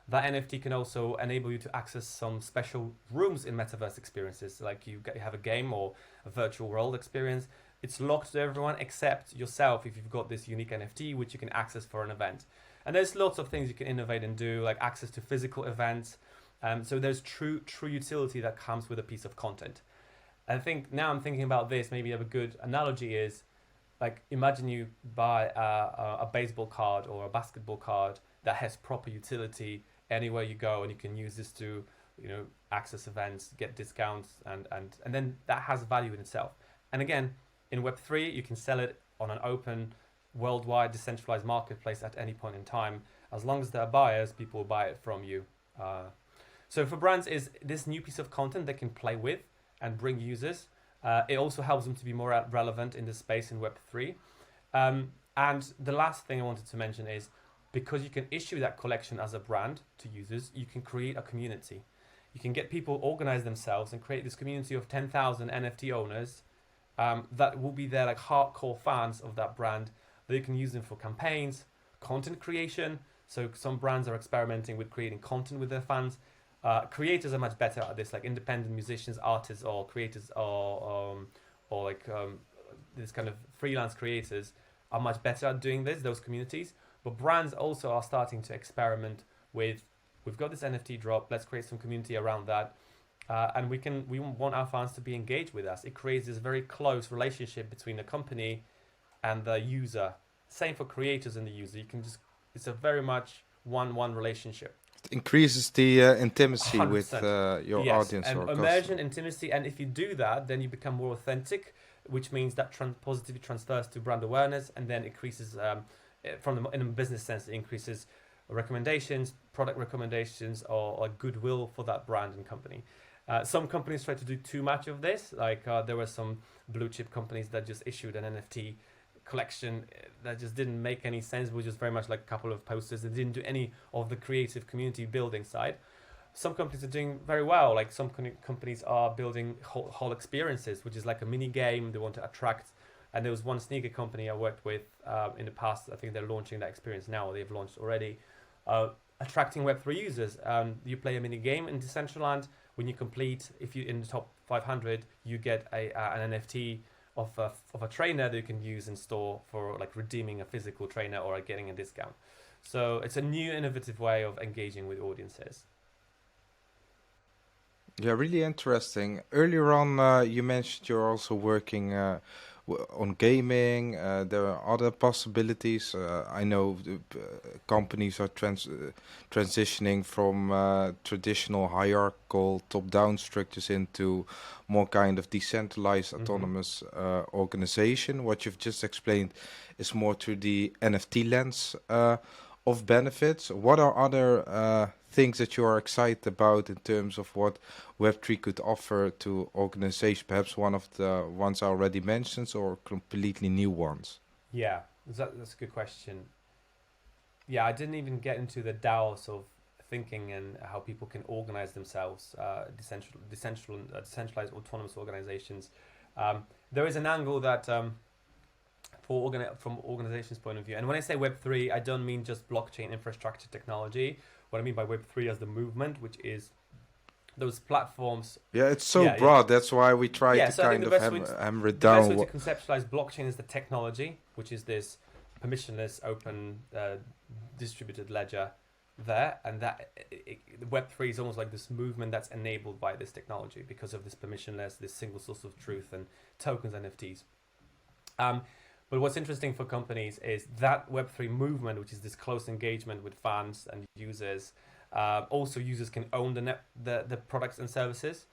That NFT can also enable you to access some special rooms in Metaverse experiences, like you have a game or a virtual world experience. It's locked to everyone except yourself if you've got this unique NFT, which you can access for an event. And there's lots of things you can innovate and do, like access to physical events. So there's true utility that comes with a piece of content. I think now I'm thinking about this, maybe a good analogy is, like, imagine you buy a baseball card or a basketball card that has proper utility anywhere you go, and you can use this to, access events, get discounts, and then that has value in itself. And again, in Web3, you can sell it on an open, worldwide, decentralized marketplace at any point in time. As long as there are buyers, people will buy it from you. So for brands, is this new piece of content they can play with and bring users. It also helps them to be more relevant in the space in Web3. And the last thing I wanted to mention is, because you can issue that collection as a brand to users, you can create a community. You can get people organize themselves and create this community of 10,000 NFT owners that will be there, like hardcore fans of that brand. They can use them for campaigns, content creation. So some brands are experimenting with creating content with their fans. Creators are much better at this, like independent musicians, artists, or creators, or this kind of freelance creators are much better at doing those communities. But brands also are starting to experiment with, we've got this NFT drop, let's create some community around that. And we want our fans to be engaged with us. It creates this very close relationship between the company and the user. Same for creators and the user. It's a very much one relationship. It increases the intimacy 100%. With your audience and or immersion, customer. Intimacy, and if you do that, then you become more authentic, which means that positivity transfers to brand awareness, and then increases in a business sense, it increases recommendations, product recommendations, or goodwill for that brand and company. Some companies try to do too much of this, like there were some blue chip companies that just issued an NFT collection that just didn't make any sense. It was just very much like a couple of posters. They didn't do any of the creative community building side. Some companies are doing very well, like some companies are building whole experiences, which is like a mini game. They want to attract, and there was one sneaker company I worked with in the past. I think they're launching that experience now, or they've launched already, attracting Web3 users. You play a mini game in Decentraland. When you complete, if you're in the top 500, you get an NFT of a trainer that you can use in store for like redeeming a physical trainer or getting a discount. So it's a new innovative way of engaging with audiences. Yeah, really interesting. Earlier on, you mentioned you're also working on gaming. There are other possibilities. I know companies are transitioning from traditional hierarchical top-down structures into more kind of decentralized autonomous organization. What you've just explained is more through the NFT lens of benefits. What are other things that you are excited about in terms of what Web3 could offer to organizations? Perhaps one of the ones I already mentioned, or completely new ones? Yeah, that's a good question. Yeah, I didn't even get into the DAO sort of thinking and how people can organize themselves, decentralized autonomous organizations. There is an angle that from organization's point of view, and when I say Web3, I don't mean just blockchain infrastructure technology. What I mean by Web3 as the movement, which is those platforms. Yeah, it's so broad. That's why we try to so kind of hammer it down. The best way to conceptualize blockchain is the technology, which is this permissionless, open, distributed ledger there, and that Web3 is almost like this movement that's enabled by this technology because of this permissionless, this single source of truth, and tokens, NFTs. But what's interesting for companies is that Web3 movement, which is this close engagement with fans and users. Also, users can own the products and services.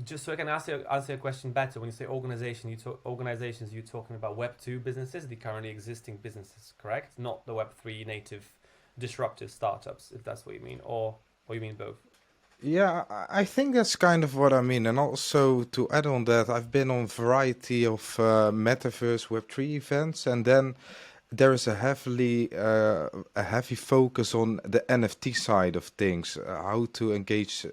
Just so I can answer your question better, when you say organizations, you're talking about Web2 businesses, the currently existing businesses, correct? Not the Web3 native disruptive startups, if that's what you mean, or you mean both? Yeah, I think that's kind of what I mean. And also to add on that, I've been on a variety of Metaverse Web3 events, and then there is a heavy focus on the NFT side of things, how to engage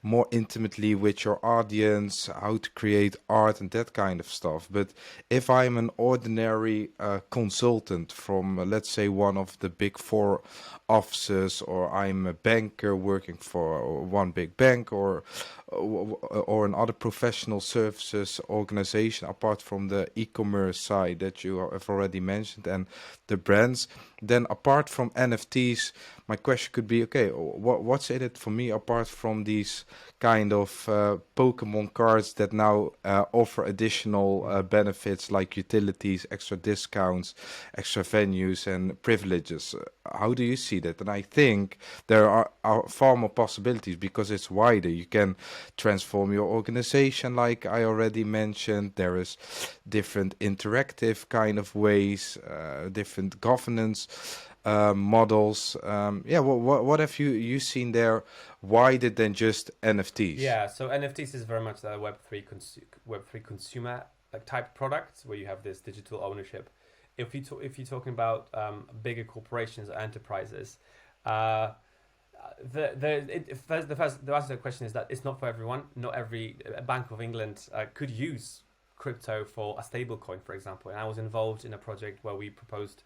more intimately with your audience, how to create art and that kind of stuff. But if I'm an ordinary consultant from, let's say, one of the big four offices, or I'm a banker working for one big bank, or another professional services organization, apart from the e-commerce side that you have already mentioned and the brands, then apart from NFTs, my question could be, okay, what's in it for me apart from these kind of Pokemon cards that now offer additional benefits like utilities, extra discounts, extra venues and privileges? How do you see that? And I think there are far more possibilities because it's wider. You can transform your organization, like I already mentioned. There is different interactive kind of ways, different governance models. What have you seen there wider than just NFTs? Yeah, so NFTs is very much the Web3 consumer type products where you have this digital ownership. If you're talking about bigger corporations or enterprises, the answer to the question is that it's not for everyone. Not every Bank of England could use crypto for a stable coin, for example. And I was involved in a project where we proposed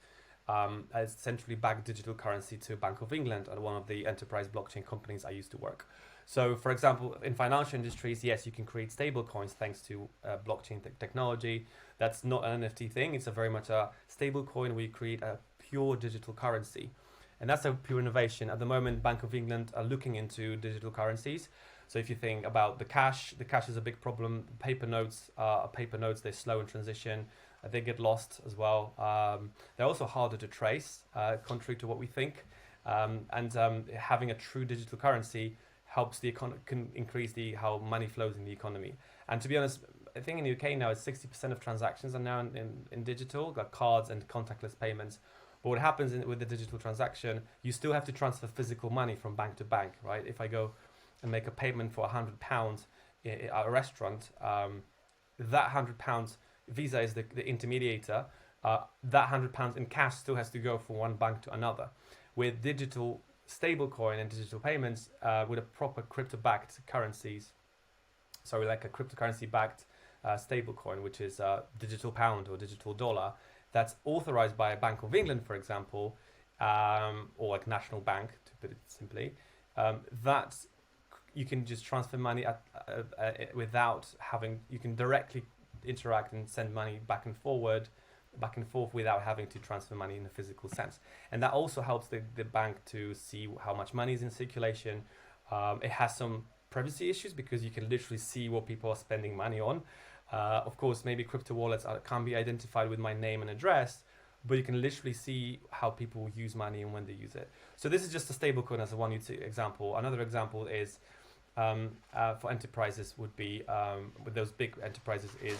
a centrally backed digital currency to Bank of England at one of the enterprise blockchain companies I used to work. So, for example, in financial industries, yes, you can create stable coins thanks to blockchain technology. That's not an NFT thing. It's a very much a stable coin where you create a pure digital currency. And that's a pure innovation. At the moment, Bank of England are looking into digital currencies. So if you think about the cash is a big problem. Paper notes, they're slow in transition. They get lost as well. They're also harder to trace, contrary to what we think. Having a true digital currency helps can increase how money flows in the economy. And to be honest, I think in the UK now, 60% of transactions are now in digital, like cards and contactless payments. But what happens with the digital transaction, you still have to transfer physical money from bank to bank, right? If I go and make a payment for £100 at a restaurant, that £100, Visa is the intermediator, that £100 in cash still has to go from one bank to another. With digital stablecoin and digital payments, with a proper crypto-backed currencies, like a cryptocurrency-backed stablecoin, which is digital pound or digital dollar, that's authorized by a Bank of England, for example, or like National Bank, to put it simply, that you can just transfer money without having, you can directly interact and send money back and forth without having to transfer money in a physical sense. And that also helps the bank to see how much money is in circulation. It has some privacy issues because you can literally see what people are spending money on. Of course, maybe crypto wallets can't be identified with my name and address, but you can literally see how people use money and when they use it. So this is just a stablecoin as a one example. Another example is for enterprises would be with those big enterprises is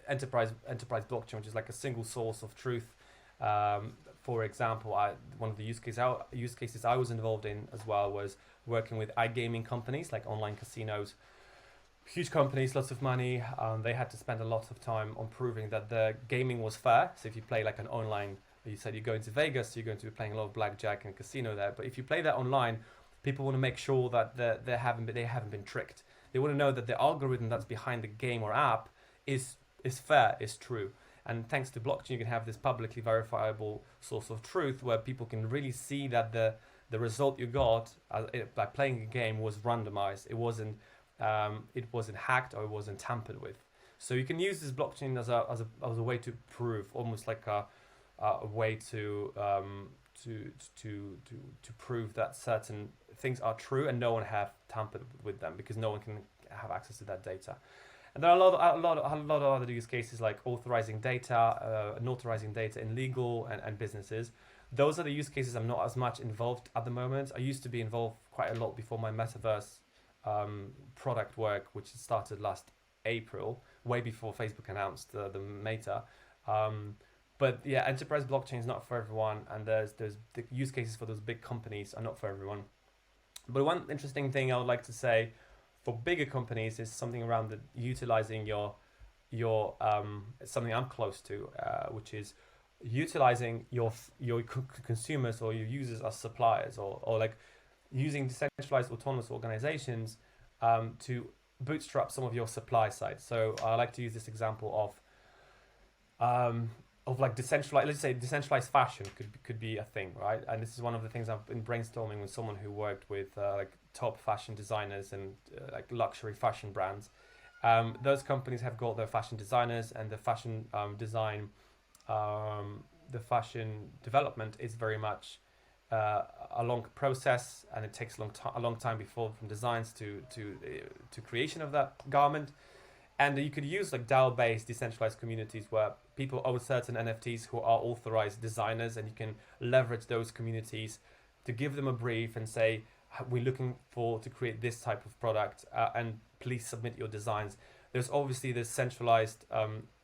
enterprise blockchain, which is like a single source of truth. For example, one of the use cases I was involved in as well was working with iGaming companies like online casinos. Huge companies, lots of money. They had to spend a lot of time on proving that the gaming was fair. So if you play like an online, you said you're going to Vegas, you're going to be playing a lot of blackjack and casino there. But if you play that online, people want to make sure that they haven't been tricked. They want to know that the algorithm that's behind the game or app is fair, is true. And thanks to blockchain, you can have this publicly verifiable source of truth where people can really see that the result you got by playing a game was randomized. It wasn't hacked or it wasn't tampered with. So you can use this blockchain as a way to prove, almost like a way to prove that certain things are true and no one have tampered with them, because no one can have access to that data. And there are a lot of other use cases like authorizing data, notarizing data in legal and businesses. Those are the use cases I'm not as much involved at the moment. I used to be involved quite a lot before my Metaverse product work, which started last April, way before Facebook announced the Meta. But yeah, enterprise blockchain is not for everyone, and there's the use cases for those big companies are not for everyone. But one interesting thing I would like to say for bigger companies is something around the utilizing your something I'm close to, which is utilizing your consumers or your users as suppliers, or like using decentralized autonomous organizations to bootstrap some of your supply side. So I like to use this example of like decentralized, let's say decentralized fashion could be a thing, right? And this is one of the things I've been brainstorming with someone who worked with like top fashion designers and like luxury fashion brands. Those companies have got their fashion designers, and the fashion design, the fashion development is very much a long process, and it takes a long time before from designs to creation of that garment. And you could use like DAO-based decentralized communities where people own certain NFTs who are authorized designers, and you can leverage those communities to give them a brief and say, we're looking to create this type of product, and please submit your designs. There's obviously this centralized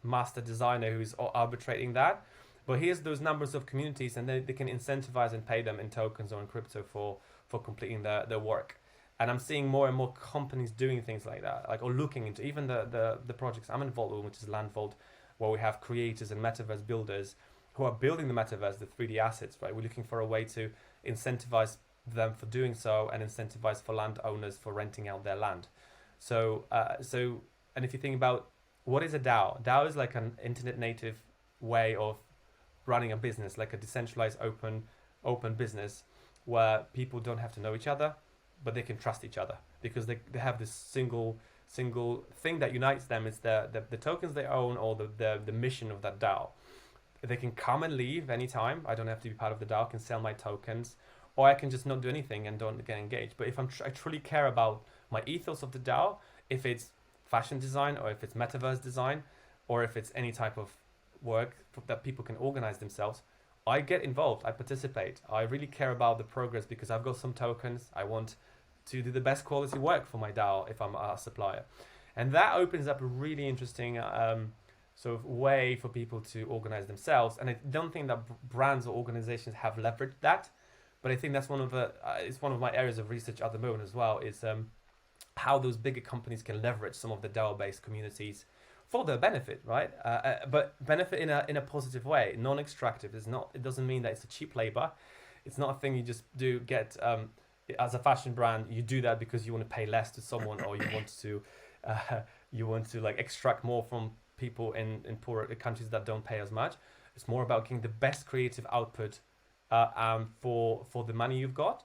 master designer who's arbitrating that, but here's those numbers of communities, and they can incentivize and pay them in tokens or in crypto for completing their work. And I'm seeing more and more companies doing things like that, like, or looking into even the projects I'm involved with, which is Landvault, where we have creators and metaverse builders who are building the metaverse, the 3D assets, right? We're looking for a way to incentivize them for doing so, and incentivize for landowners for renting out their land. So and if you think about what is a DAO is like an internet native way of running a business, like a decentralized open business where people don't have to know each other, but they can trust each other because they have this single thing that unites them. It's the tokens they own, or the mission of that DAO. They can come and leave anytime. I don't have to be part of the DAO. I can sell my tokens, or I can just not do anything and don't get engaged. But if I truly care about my ethos of the DAO, if it's fashion design, or if it's metaverse design, or if it's any type of work that people can organize themselves, I get involved, I participate. I really care about the progress because I've got some tokens. I want to do the best quality work for my DAO if I'm a supplier. And that opens up a really interesting sort of way for people to organize themselves. And I don't think that brands or organizations have leveraged that, but I think that's it's one of my areas of research at the moment as well, is how those bigger companies can leverage some of the DAO-based communities for their benefit, right? But benefit in a positive way, non-extractive. It doesn't mean that it's a cheap labor. It's not a thing you just do get as a fashion brand. You do that because you want to pay less to someone, or you want to like extract more from people in poorer countries that don't pay as much. It's more about getting the best creative output for the money you've got.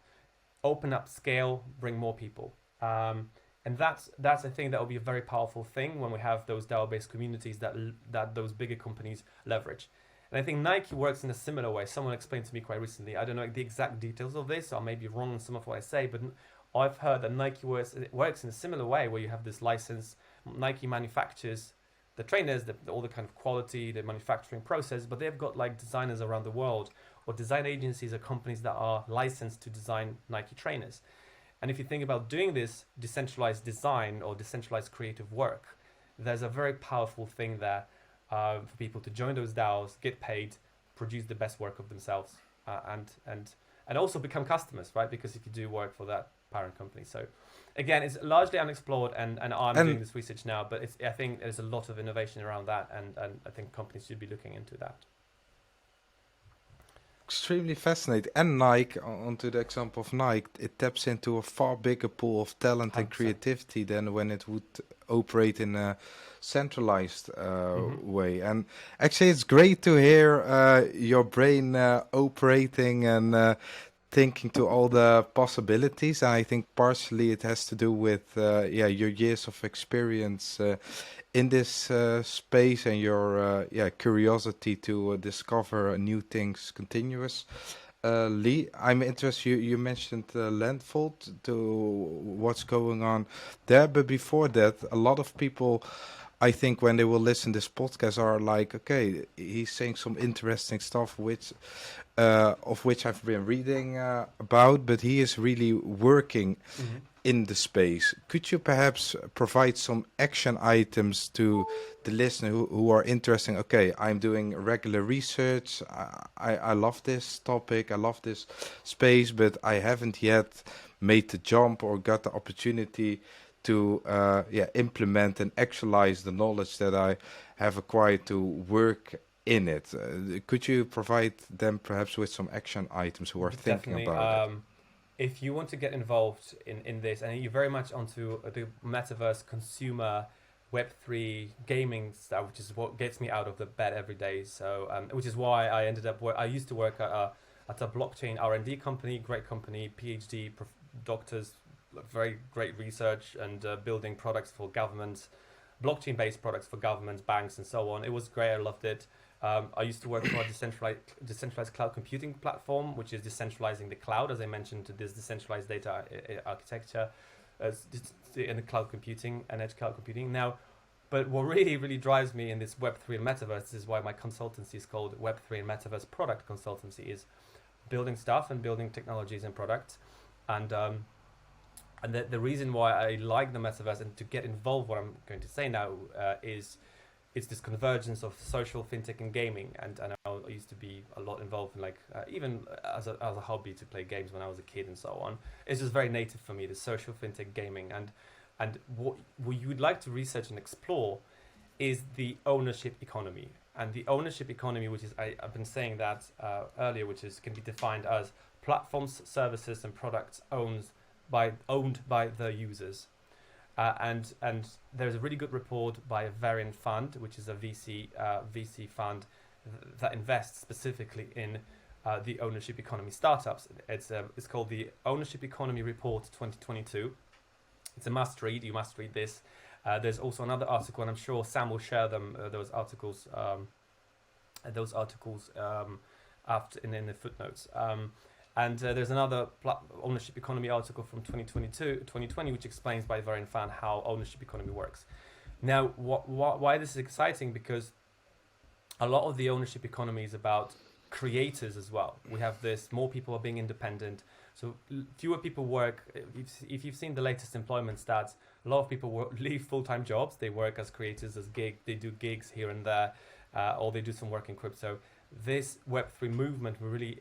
Open up, scale, bring more people. And that's I think that will be a very powerful thing when we have those DAO-based communities that those bigger companies leverage. And I think Nike works in a similar way. Someone explained to me quite recently. I don't know the exact details of this, so I may be wrong in some of what I say, but I've heard that Nike works in a similar way, where you have this license Nike manufactures the trainers, all the kind of quality, the manufacturing process, but they've got like designers around the world, or design agencies or companies that are licensed to design Nike trainers. And if you think about doing this decentralized design or decentralized creative work, there's a very powerful thing there for people to join those DAOs, get paid, produce the best work of themselves, and also become customers, right? Because if you do work for that parent company. So again, it's largely unexplored, and I'm doing this research now, but I think there's a lot of innovation around that, and I think companies should be looking into that. Extremely fascinating. And Nike, onto the example of Nike, it taps into a far bigger pool of talent 100%. and creativity than when it would operate in a centralized way. And actually, it's great to hear your brain operating and thinking to all the possibilities. And I think partially it has to do with your years of experience in this space, and your curiosity to discover new things continuous. Lee, I'm interested, you mentioned Landvault, to what's going on there, but before that, a lot of people, I think, when they will listen to this podcast, are like, okay, he's saying some interesting stuff, of which I've been reading about, but he is really working in the space. Could you perhaps provide some action items to the listener who are interested? Okay, I'm doing regular research. I love this topic. I love this space, but I haven't yet made the jump or got the opportunity to implement and actualize the knowledge that I have acquired to work in it. Could you provide them perhaps with some action items who are thinking about it? If you want to get involved in this, and you're very much onto the metaverse consumer Web3 gaming stuff, which is what gets me out of the bed every day. So, which is why I ended up. I used to work at a blockchain R&D company, great company, PhD doctors, very great research, and building products for governments, blockchain-based products for governments, banks, and so on. It was great. I loved it. I used to work for a decentralized cloud computing platform, which is decentralizing the cloud, as I mentioned, to this decentralized data architecture in the cloud computing and edge cloud computing. Now, but what really, really drives me in this Web3 and Metaverse, this is why my consultancy is called Web3 and Metaverse Product Consultancy, is building stuff and building technologies and products. And the reason why I like the Metaverse and to get involved, what I'm going to say now, is it's this convergence of social, fintech, and gaming. And I used to be a lot involved in even as a hobby to play games when I was a kid and so on. It's just very native for me, the social, fintech, gaming. And what you would like to research and explore is the ownership economy. And the ownership economy, which is, I've been saying that earlier, which can be defined as platforms, services, and products owned by the users. And there's a really good report by a Variant Fund, which is a VC fund that invests specifically in the ownership economy startups. It's called the Ownership Economy Report 2022. It's a must read. You must read this. There's also another article, and I'm sure Sam will share those articles after in the footnotes. And there's another ownership economy article from 2020, which explains by Variant Fan how ownership economy works. Now, why this is exciting? Because a lot of the ownership economy is about creators as well. We have this, more people are being independent. So fewer people work. If you've seen the latest employment stats, a lot of people leave full-time jobs. They work as creators, they do gigs here and there, or they do some work in crypto. This Web3 movement will really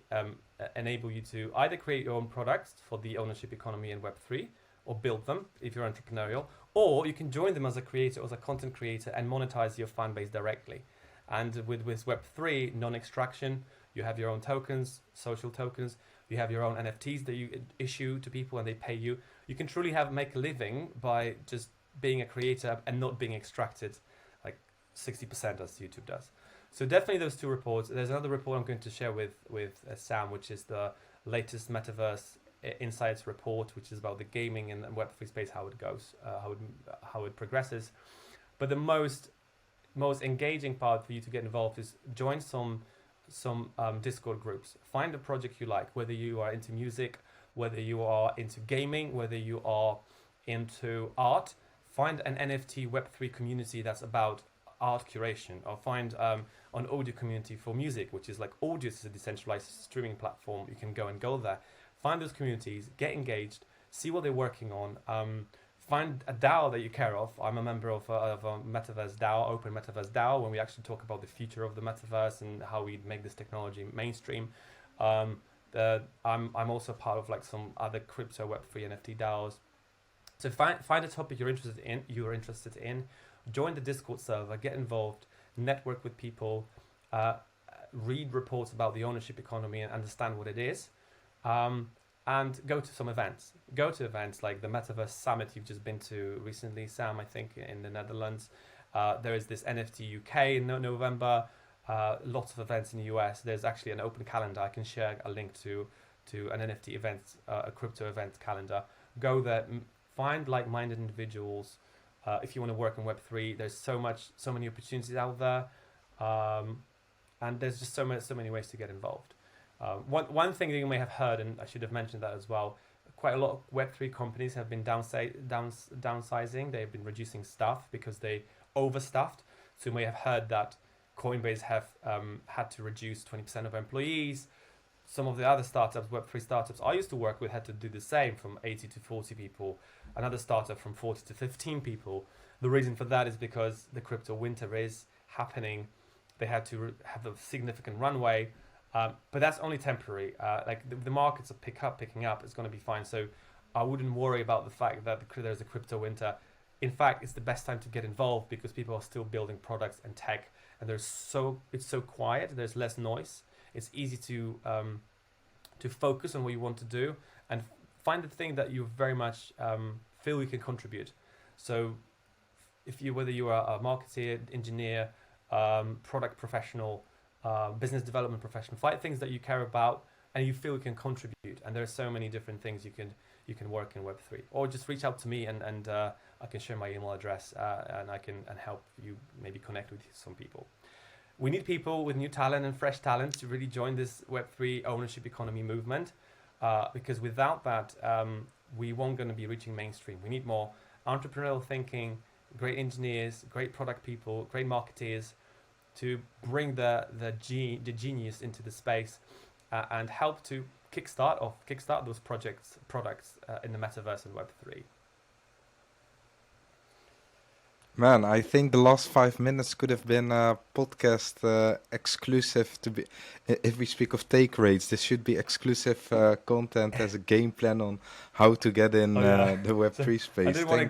enable you to either create your own products for the ownership economy in Web3, or build them if you're entrepreneurial, or you can join them as a creator, as a content creator, and monetize your fan base directly. And with Web3, non-extraction, you have your own tokens, social tokens, you have your own NFTs that you issue to people and they pay you. You can truly make a living by just being a creator and not being extracted like 60% as YouTube does. So definitely those two reports. There's another report I'm going to share with Sam, which is the latest Metaverse Insights report, which is about the gaming and Web3 space, how it goes, how it progresses. But the most engaging part for you to get involved is join some Discord groups. Find a project you like, whether you are into music, whether you are into gaming, whether you are into art. find an NFT Web3 community that's about art curation, or find an audio community for music, which is like Audius is a decentralized streaming platform. You can go there, find those communities, get engaged, see what they're working on. Find a DAO that you care of. I'm a member of a Metaverse DAO, Open Metaverse DAO, when we actually talk about the future of the Metaverse and how we make this technology mainstream. I'm also part of like some other crypto Web3 NFT DAOs. So find a topic you're interested in, join the Discord server, get involved, network with people, read reports about the ownership economy and understand what it is. And go to some events. Go to events like the Metaverse Summit you've just been to recently, Sam, I think, in the Netherlands. There is this NFT UK in November. Lots of events in the US. There's actually an open calendar. I can share a link to an NFT event, a crypto event calendar. Go there, find like-minded individuals. If you want to work in Web3, there's so many opportunities out there. And there's just so many ways to get involved. One thing that you may have heard, and I should have mentioned that as well, quite a lot of Web3 companies have been downsizing. They've been reducing staff because they overstaffed. So you may have heard that Coinbase have had to reduce 20% of employees. Some of the other startups, Web3 startups I used to work with, had to do the same, from 80 to 40 people. Another startup from 40 to 15 people. The reason for that is because the crypto winter is happening. They had to have a significant runway. But that's only temporary. Like the markets are picking up. It's going to be fine. So I wouldn't worry about the fact that there's a crypto winter. In fact, it's the best time to get involved because people are still building products and tech, and it's so quiet. There's less noise. It's easy to focus on what you want to do and find the thing that you very much feel you can contribute. So whether you are a marketer, engineer, product professional, business development professional, find things that you care about and you feel you can contribute. And there are so many different things you can work in Web3, or just reach out to me and I can share my email address and I can help you maybe connect with some people. We need people with new talent and fresh talent to really join this Web3 ownership economy movement, because without that, we won't going to be reaching mainstream. We need more entrepreneurial thinking, great engineers, great product people, great marketeers, to bring the genius into the space and help to kickstart those products in the Metaverse and Web3. Man, I think the last 5 minutes could have been a podcast exclusive to be. If we speak of take rates, this should be exclusive content as a game plan on how to get in the Web3 space. I can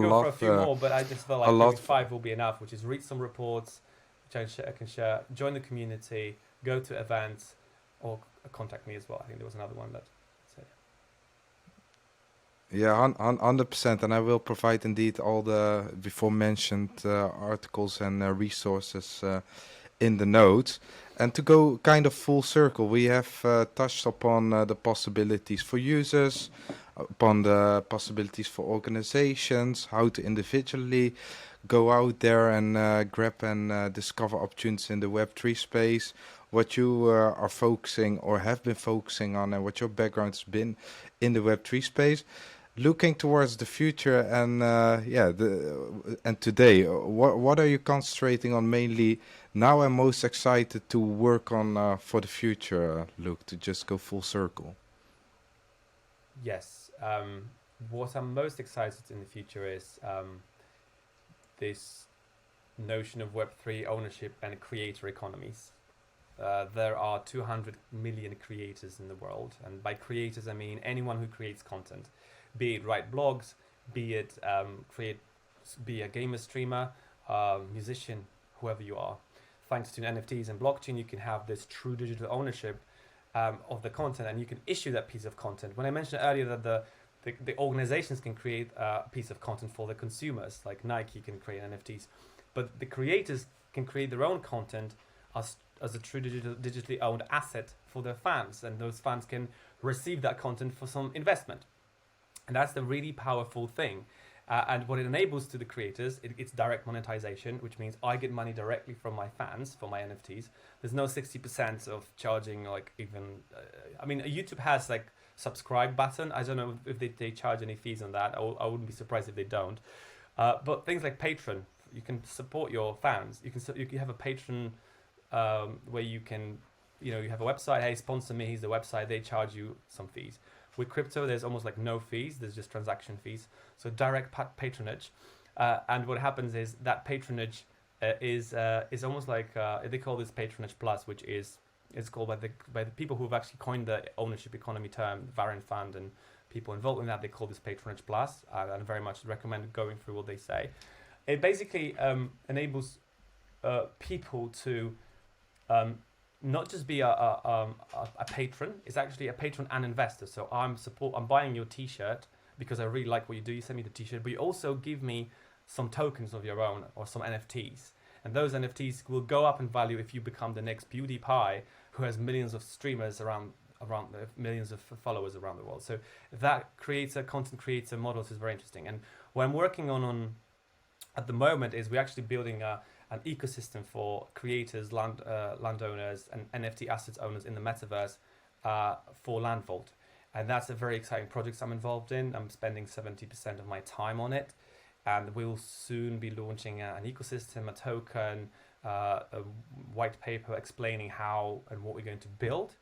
go for a few more, but I just felt like 5 will be enough, which is read some reports, which I can share, join the community, go to events, or contact me as well. I think there was another one that said. Yeah, 100%, and I will provide indeed all the before mentioned articles and resources in the notes. And to go kind of full circle, we have touched upon the possibilities for users, upon the possibilities for organizations, how to individually go out there and grab and discover opportunities in the Web3 space, what you are focusing or have been focusing on, and what your background has been in the Web3 space. Looking towards the future and and today, what are you concentrating on mainly now and most excited to work on for the future, Luke, to just go full circle? Yes. What I'm most excited in the future is this notion of Web3 ownership and creator economies. There are 200 million creators in the world, and by creators I mean anyone who creates content. Be it write blogs, be it be a gamer, streamer, musician, whoever you are. Thanks to NFTs and blockchain, you can have this true digital ownership of the content, and you can issue that piece of content. When I mentioned earlier that the organizations can create a piece of content for the consumers, like Nike can create NFTs, but the creators can create their own content as a true digitally owned asset for their fans, and those fans can receive that content for some investment. And that's the really powerful thing. And what it enables to the creators, it's direct monetization, which means I get money directly from my fans for my NFTs. There's no 60% of charging, like even, YouTube has like subscribe button. I don't know if they charge any fees on that. I wouldn't be surprised if they don't. But things like Patreon, you can support your fans. You can have a Patreon where you can, you have a website. Hey, sponsor me. Here's the website. They charge you some fees. With crypto, there's almost like no fees. There's just transaction fees. So direct patronage. And what happens is that patronage is almost like they call this patronage plus, which is called by the people who have actually coined the ownership economy term, Varian Fund and people involved in that. They call this patronage plus, and I very much recommend going through what they say. It basically enables people to not just be a patron. It's actually a patron and investor. So I'm buying your T-shirt because I really like what you do. You send me the T-shirt, but you also give me some tokens of your own or some NFTs. And those NFTs will go up in value if you become the next PewDiePie, who has millions of streamers around millions of followers around the world. So that creates a content creator model is very interesting. And what I'm working on at the moment is we're actually building an ecosystem for creators, landowners, and NFT assets owners in the metaverse for Landvault. And that's a very exciting project I'm involved in. I'm spending 70% of my time on it. And we'll soon be launching an ecosystem, a token, a white paper explaining how and what we're going to build.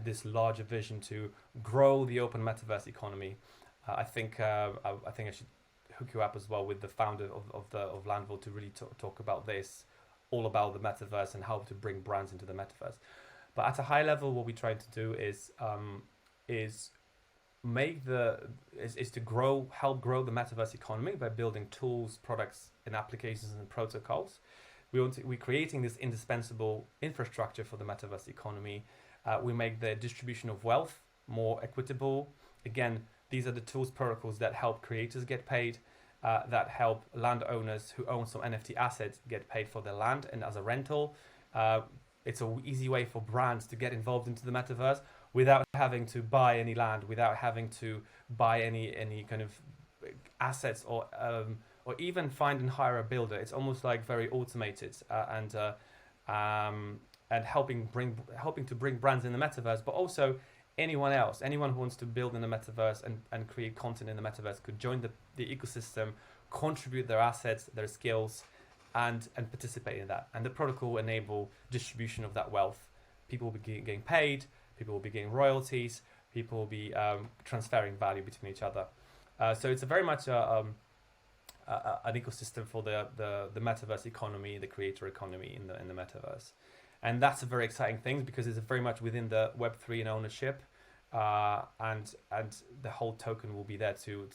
This larger vision to grow the open metaverse economy. I think I should hook you up as well with the founder of Landvault to really talk about this, all about the metaverse and how to bring brands into the metaverse. But at a high level, what we try to do is help grow the metaverse economy by building tools, products, and applications and protocols. We're creating this indispensable infrastructure for the metaverse economy. We make the distribution of wealth more equitable. Again, these are the tools, protocols that help creators get paid, that help landowners who own some NFT assets get paid for their land and as a rental. It's an easy way for brands to get involved into the metaverse without having to buy any land, without having to buy any kind of assets or even find and hire a builder. It's almost like very automated and helping to bring brands in the metaverse, but also anyone who wants to build in the metaverse and create content in the metaverse could join the ecosystem, contribute their assets, their skills, and participate in that. And the protocol will enable distribution of that wealth. People will be getting paid, people will be getting royalties, people will be transferring value between each other. So it's a very much an ecosystem for the metaverse economy, the creator economy in the metaverse. And that's a very exciting thing because it's very much within the Web3 and ownership, and the whole token will be there to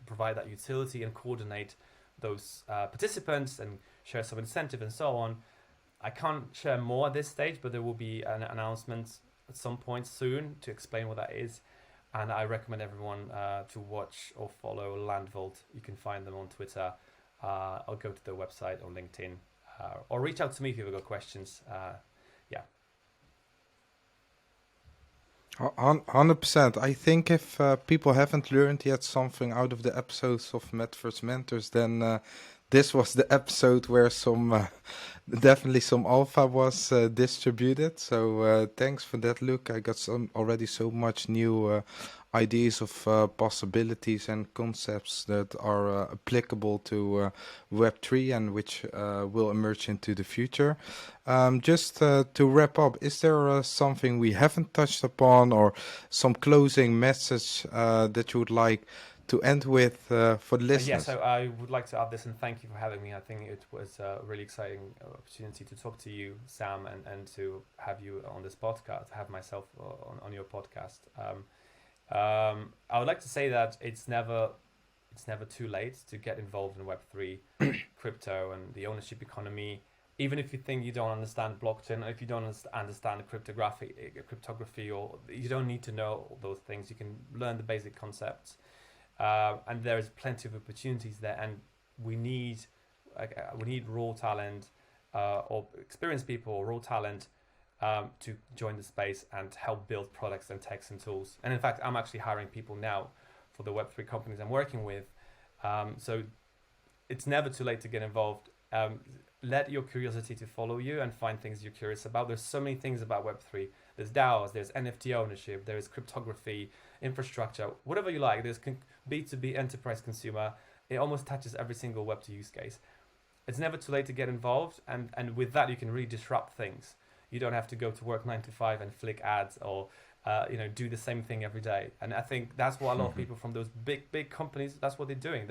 provide that utility and coordinate those participants and share some incentive and so on. I can't share more at this stage, but there will be an announcement at some point soon to explain what that is. And I recommend everyone to watch or follow Landvault. You can find them on Twitter, or go to their website or LinkedIn. Or reach out to me if you've got questions. 100%. I think if people haven't learned yet something out of the episodes of Metaverse Mentors, then this was the episode where definitely some alpha was distributed. So thanks for that, Luke. I got already so much new ideas of possibilities and concepts that are applicable to Web3 and which will emerge into the future. Just to wrap up, is there something we haven't touched upon or some closing message that you would like to end with for the listeners? Yeah, so I would like to add this, and thank you for having me. I think it was a really exciting opportunity to talk to you, Sam, and to have you on this podcast, have myself on your podcast. I would like to say that it's never too late to get involved in Web3, crypto, and the ownership economy. Even if you think you don't understand blockchain, or if you don't understand cryptography, or you don't need to know those things, you can learn the basic concepts. And there is plenty of opportunities there, and we need raw talent, or experienced people, or raw talent to join the space and help build products and techs and tools. And in fact, I'm actually hiring people now for the Web3 companies I'm working with. So it's never too late to get involved. Let your curiosity to follow you and find things you're curious about. There's so many things about Web3. There's DAOs, there's NFT ownership, there's cryptography, infrastructure, whatever you like. There's B2B enterprise consumer. it almost touches every single Web2 use case. It's never too late to get involved, and with that you can really disrupt things. You don't have to go to work 9 to 5 and flick ads or do the same thing every day. And I think that's what a lot of people from those big companies, that's what they're doing.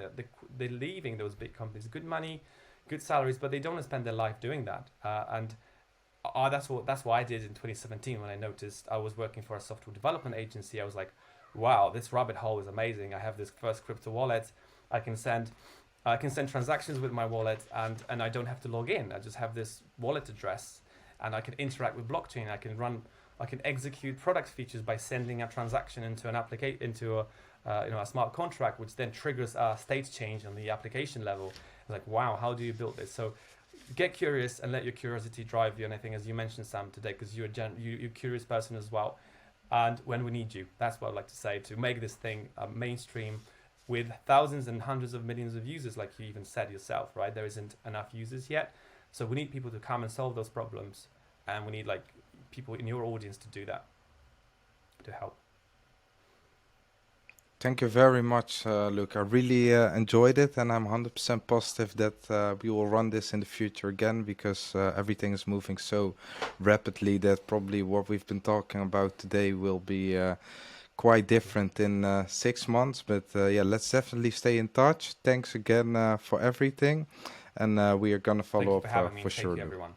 They're leaving those big companies, good money, good salaries, but they don't want to spend their life doing that. That's what I did in 2017 when I noticed I was working for a software development agency. I was like, wow, this rabbit hole is amazing. I have this first crypto wallet. I can send transactions with my wallet, and I don't have to log in. I just have this wallet address, and I can interact with blockchain. I can execute product features by sending a transaction into an a smart contract, which then triggers a state change on the application level. It's like, wow, how do you build this? So get curious and let your curiosity drive you. And I think, as you mentioned, Sam, today, because you're a curious person as well. And when we need you, that's what I'd like to say, to make this thing mainstream with thousands and hundreds of millions of users, like you even said yourself, right? There isn't enough users yet. So we need people to come and solve those problems. And we need people in your audience to do that, to help. Thank you very much, Luke. I really enjoyed it, and I'm 100% positive that we will run this in the future again, because everything is moving so rapidly that probably what we've been talking about today will be quite different in 6 months. But let's definitely stay in touch. Thanks again for everything, and we are going to follow up for sure. Thank you, everyone.